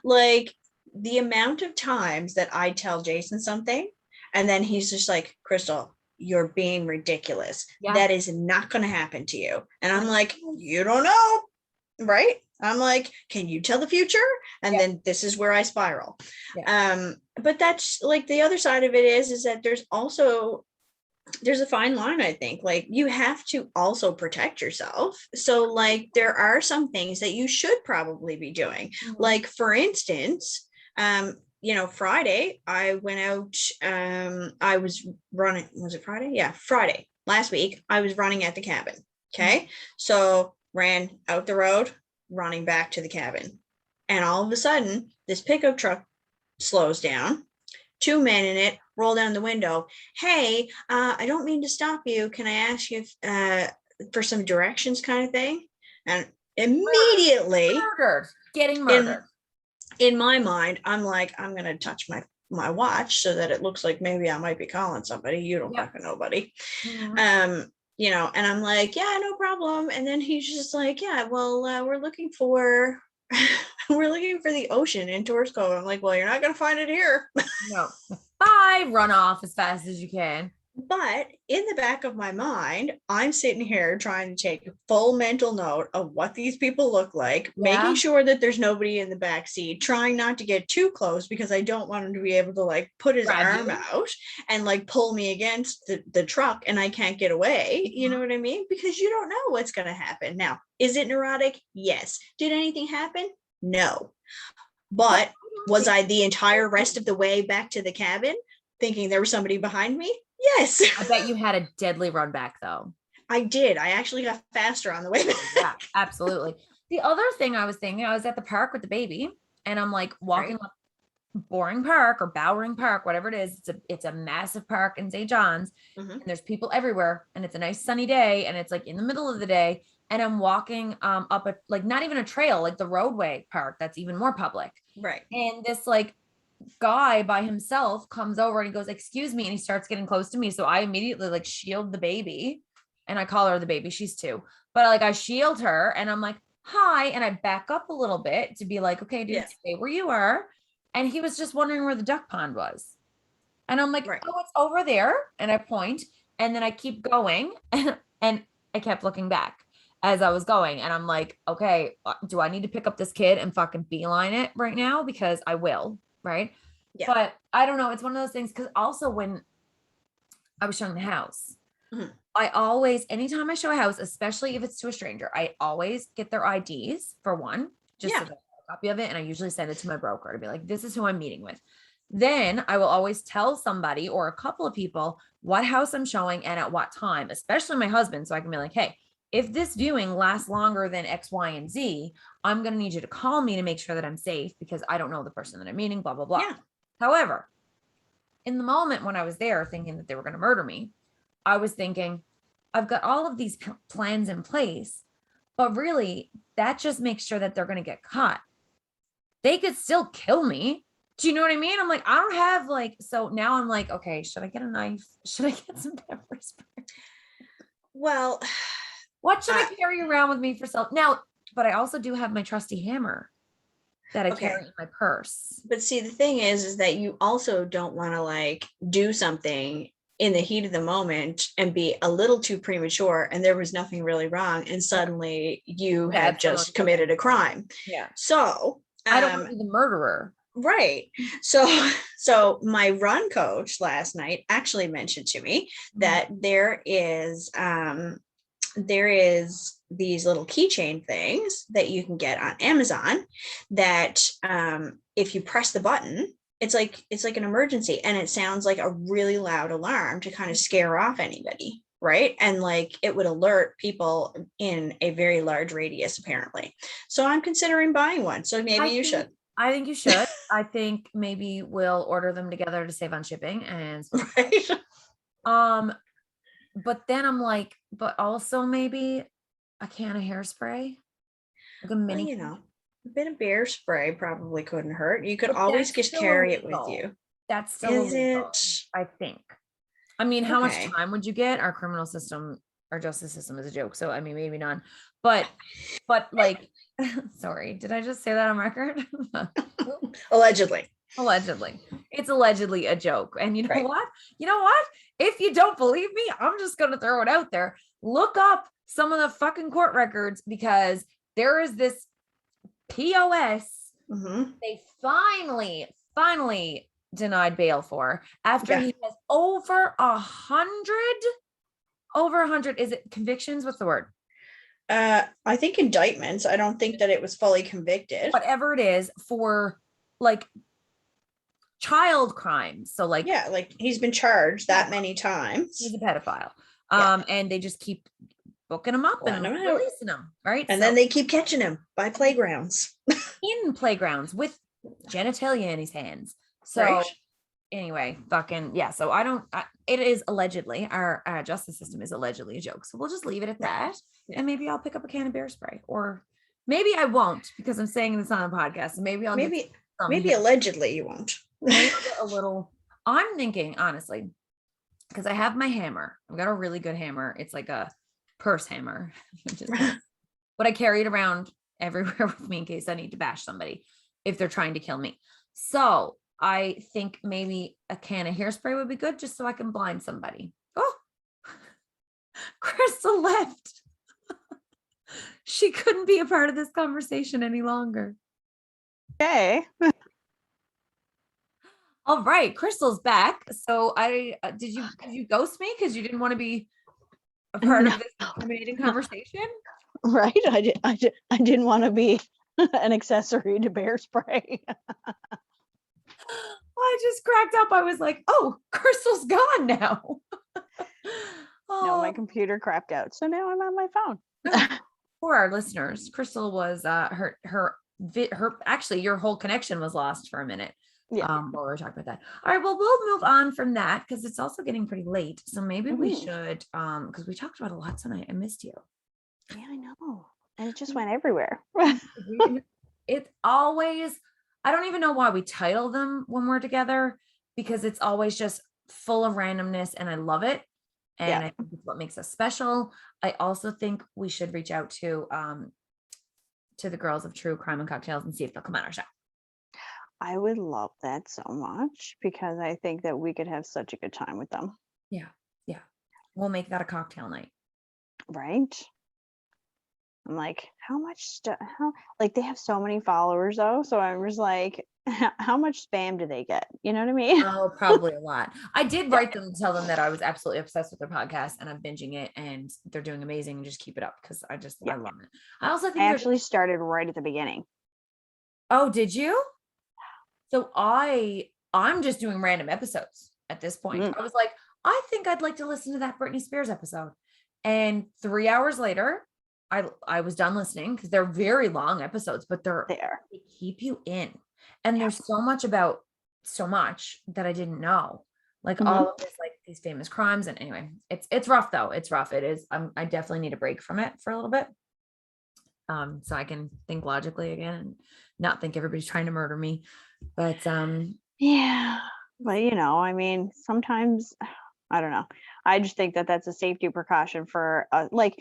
Like the amount of times that I tell Jason something and then he's just like, Crystal, you're being ridiculous. Yeah. That is not going to happen to you. And I'm like, you don't know. Right. I'm like, can you tell the future? And then this is where I spiral. But that's like the other side of it is that there's a fine line, I think. Like you have to also protect yourself. So like there are some things that you should probably be doing. Like for instance, Friday I went out, I was running, was it Friday? Yeah, Friday last week I was running at the cabin. Okay. So ran out the road, running back to the cabin. And all of a sudden this pickup truck slows down. 2 men in it roll down the window. Hey, I don't mean to stop you. Can I ask you for some directions kind of thing? And immediately getting murdered. In my mind, I'm like, I'm going to touch my watch so that it looks like maybe I might be calling somebody. You don't fucking nobody. And I'm like, yeah, no problem. And then he's just like, yeah, well, we're looking for the ocean in Torres Cove. I'm like, well, you're not going to find it here. No. Bye. Run off as fast as you can. But in the back of my mind, I'm sitting here trying to take full mental note of what these people look like, making sure that there's nobody in the back seat, trying not to get too close because I don't want him to be able to like put his arm out and like pull me against the truck and I can't get away. You know what I mean? Because you don't know what's going to happen. Now, is it neurotic? Yes. Did anything happen? No. But was I the entire rest of the way back to the cabin thinking there was somebody behind me? Yes. I bet you had a deadly run back though. I did. I actually got faster on the way back. Yeah, absolutely. The other thing I was thinking, I was at the park with the baby and I'm like walking up Boring Park or Bowering Park, whatever it is. It's a massive park in St. John's and there's people everywhere and it's a nice sunny day and it's like in the middle of the day and I'm walking up a like not even a trail, like the roadway park that's even more public. Right. And this like guy by himself comes over and he goes, excuse me, and he starts getting close to me. So I immediately like shield the baby and I call her the baby. She's 2, but like I shield her and I'm like, hi. And I back up a little bit to be like, okay, dude, stay where you are. And he was just wondering where the duck pond was. And I'm like, oh, it's over there. And I point and then I keep going and I kept looking back as I was going. And I'm like, okay, do I need to pick up this kid and fucking beeline it right now? Because I will. Right. Yeah. But I don't know. It's one of those things. Cause also when I was showing the house, I always, anytime I show a house, especially if it's to a stranger, I always get their IDs for one, just so that I have a copy of it. And I usually send it to my broker to be like, this is who I'm meeting with. Then I will always tell somebody or a couple of people what house I'm showing and at what time, especially my husband. So I can be like, hey, if this viewing lasts longer than X, Y, and Z, I'm going to need you to call me to make sure that I'm safe because I don't know the person that I'm meeting, blah, blah, blah. Yeah. However, in the moment when I was there thinking that they were going to murder me, I was thinking, I've got all of these plans in place, but really that just makes sure that they're going to get caught. They could still kill me. Do you know what I mean? I'm like, I don't have like, so now I'm like, okay, should I get a knife? Should I get some pepper spray? Well, what should I carry around with me for self? Now, but I also do have my trusty hammer that I carry in my purse. But see, the thing is that you also don't want to like do something in the heat of the moment and be a little too premature and there was nothing really wrong. And suddenly you have just committed a crime. Yeah. So I don't want to be the murderer. Right. So my run coach last night actually mentioned to me that there is these little keychain things that you can get on Amazon that if you press the button, it's like an emergency, and it sounds like a really loud alarm to kind of scare off anybody, right? And like it would alert people in a very large radius apparently. So I'm considering buying one. So maybe you should. I think you should. I think maybe we'll order them together to save on shipping and Right. but then I'm like, but also maybe a can of hairspray, like a Well, mini. a bit of bear spray probably couldn't hurt. You could But always that's just still carry it with illegal. you. That's still Is illegal, it? I think. I mean, how much Okay. time would you get? Our criminal system, our justice system is a joke. So I mean, maybe none. But like, sorry, did I just say that on record? Allegedly. Allegedly. It's allegedly a joke. And you know Right. what? You know what? If you don't believe me, I'm just going to throw it out there. Look up some of the fucking court records, because there is this POS they finally denied bail for after he has over 100, is it convictions? What's the word? I think indictments. I don't think that it was fully convicted. Whatever it is, for like child crimes. So like, yeah, like he's been charged that many times. He's a pedophile. And they just keep booking him up and releasing him, right? And then they keep catching him by playgrounds. In playgrounds with genitalia in his hands. So anyway, fucking yeah. So it is allegedly, our justice system is allegedly a joke. So we'll just leave it at that. And maybe I'll pick up a can of bear spray, or maybe I won't, because I'm saying this on a podcast. And maybe I'll maybe allegedly you won't. Maybe a little. I'm thinking honestly, because I have my hammer. I've got a really good hammer. It's like a purse hammer, but I carry it around everywhere with me in case I need to bash somebody if they're trying to kill me. So I think maybe a can of hairspray would be good, just so I can blind somebody. Oh, Crystal left. She couldn't be a part of this conversation any longer. Okay. All right, Crystal's back. So did you ghost me because you didn't want to be a part of this incriminating conversation? Right. I didn't want to be an accessory to bear spray. I just cracked up. I was like, oh, Crystal's gone now. No, my computer crapped out. So now I'm on my phone. For our listeners, Crystal was her actually your whole connection was lost for a minute. Yeah. While we were talking about that. All right, well, we'll move on from that because it's also getting pretty late. So maybe we should, because we talked about a lot tonight. I missed you. Yeah, I know. And it just went everywhere. It's always, I don't even know why we title them when we're together, because it's always just full of randomness, and I love it. And I think it's what makes us special. I also think we should reach out to the girls of True Crime and Cocktails and see if they'll come on our show. I would love that so much, because I think that we could have such a good time with them. Yeah. We'll make that a cocktail night. Right? I'm like, how much stuff? Like, they have so many followers though. So I'm just like, how much spam do they get? You know what I mean? Oh, probably a lot. I did write them to tell them that I was absolutely obsessed with their podcast and I'm binging it and they're doing amazing, and just keep it up, because I love it. I also think I actually started right at the beginning. Oh, did you? So I'm just doing random episodes at this point. I was like, I think I'd like to listen to that Britney Spears episode. And 3 hours later, I was done listening, because they're very long episodes, but they keep you in. And there's so much that I didn't know. Like all of this, like these famous crimes. And anyway, it's rough though. It's rough. It is. I definitely need a break from it for a little bit. So I can think logically again and not think everybody's trying to murder me. But yeah, but I mean, sometimes I don't know. I just think that that's a safety precaution for like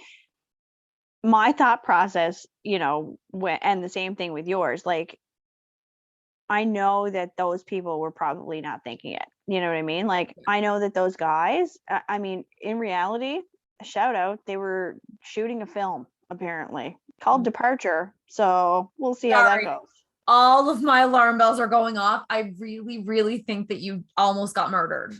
my thought process, and the same thing with yours. Like, I know that those people were probably not thinking it. You know what I mean? Like, I know that those guys, I mean, in reality, a shout out, they were shooting a film apparently called Departure. So we'll see how that goes. all of my alarm bells are going off. I really, really think that you almost got murdered.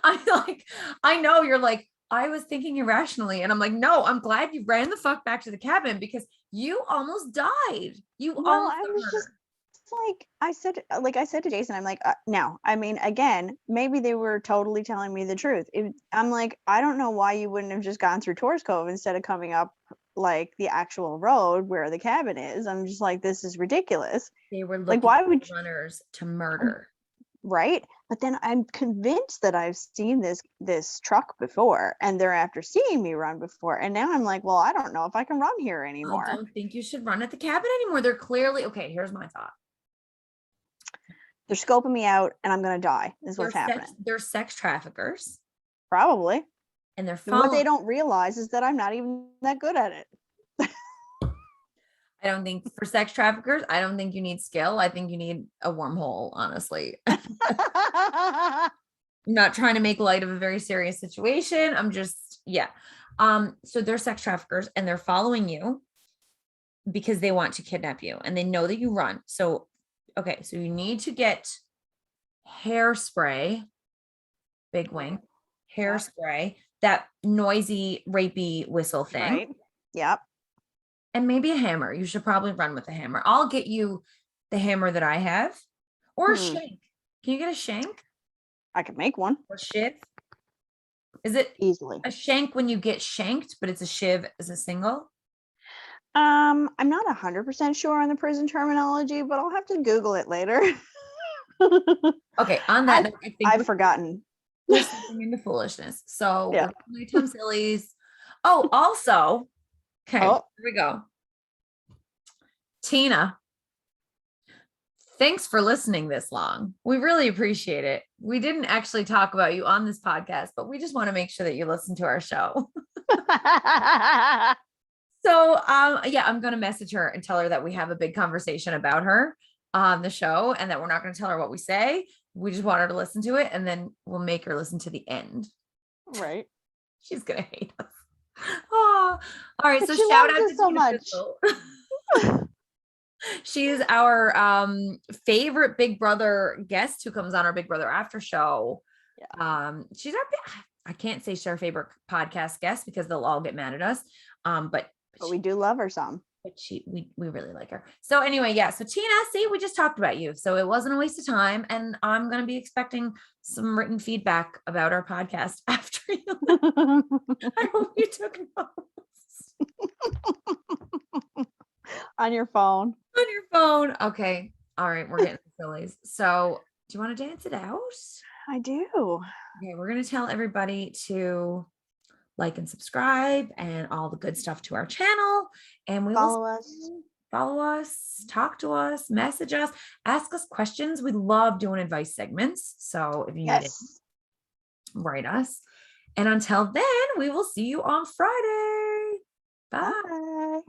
I know you're like, I was thinking irrationally. And I'm like, no, I'm glad you ran the fuck back to the cabin because you almost died. You Well, almost I got was murdered. just like I said to Jason, I'm like, now, I mean, again, maybe they were totally telling me the truth. I'm like, I don't know why you wouldn't have just gone through Torres Cove instead of coming up like the actual road where the cabin is. I'm just like, this is ridiculous. They were Like, looking why for would runners to murder. right? But then I'm convinced that I've seen this truck before, and they're after seeing me run before, and now I'm like, well, I don't know if I can run here I anymore. don't think you should run at the cabin anymore. They're clearly okay. Here's my thought. They're scoping me out, and I'm gonna die. Is what's happening. They're sex traffickers, Probably. and they're And what they following. don't realize is that I'm not even that good at it. I don't think for sex traffickers, I don't think you need skill. I think you need a wormhole, honestly. I'm not trying to make light of a very serious situation. I'm just, yeah. So they're sex traffickers and they're following you because they want to kidnap you and they know that you run. So, okay, so you need to get hairspray, big wing, hairspray, that noisy, rapey whistle thing. Right. Yep. And maybe a hammer. You should probably run with a hammer. I'll get you the hammer that I have or a shank. Can you get a shank I could make one or shiv? Is it easily. a shank when you get shanked, but it's a shiv as a single? I'm not 100% sure on the prison terminology, but I'll have to Google it later. Okay, on that note, I think I've forgotten. we're slipping into foolishness. So Yeah. we're Tom Sillies. Oh, also, okay, here we go. Tina, thanks for listening this long. We really appreciate it. We didn't actually talk about you on this podcast, but we just want to make sure that you listen to our show. So, yeah, I'm going to message her and tell her that we have a big conversation about her on the show and that we're not going to tell her what we say. We just want her to listen to it and then we'll make her listen to the end. Right. She's going to hate us. Oh, all right. But So she shout loves out us to so Tina much. Fizzle. She is our favorite Big Brother guest who comes on our Big Brother after show. Yeah. She's I can't say she's our favorite podcast guest because they'll all get mad at us. But we do love her some. But we really like her. So anyway, yeah. So Tina, see, we just talked about you. So it wasn't a waste of time. And I'm going to be expecting some written feedback about our podcast after you. I hope you took notes. On your phone. On your phone. Okay. All right. We're getting sillies. So do you want to dance it out? I do. Okay. We're going to tell everybody to like and subscribe and all the good stuff to our channel. And we follow us, talk to us, message us, ask us questions. We love doing advice segments. So if you need it, write us. And until then, we will see you on Friday. Bye. Bye.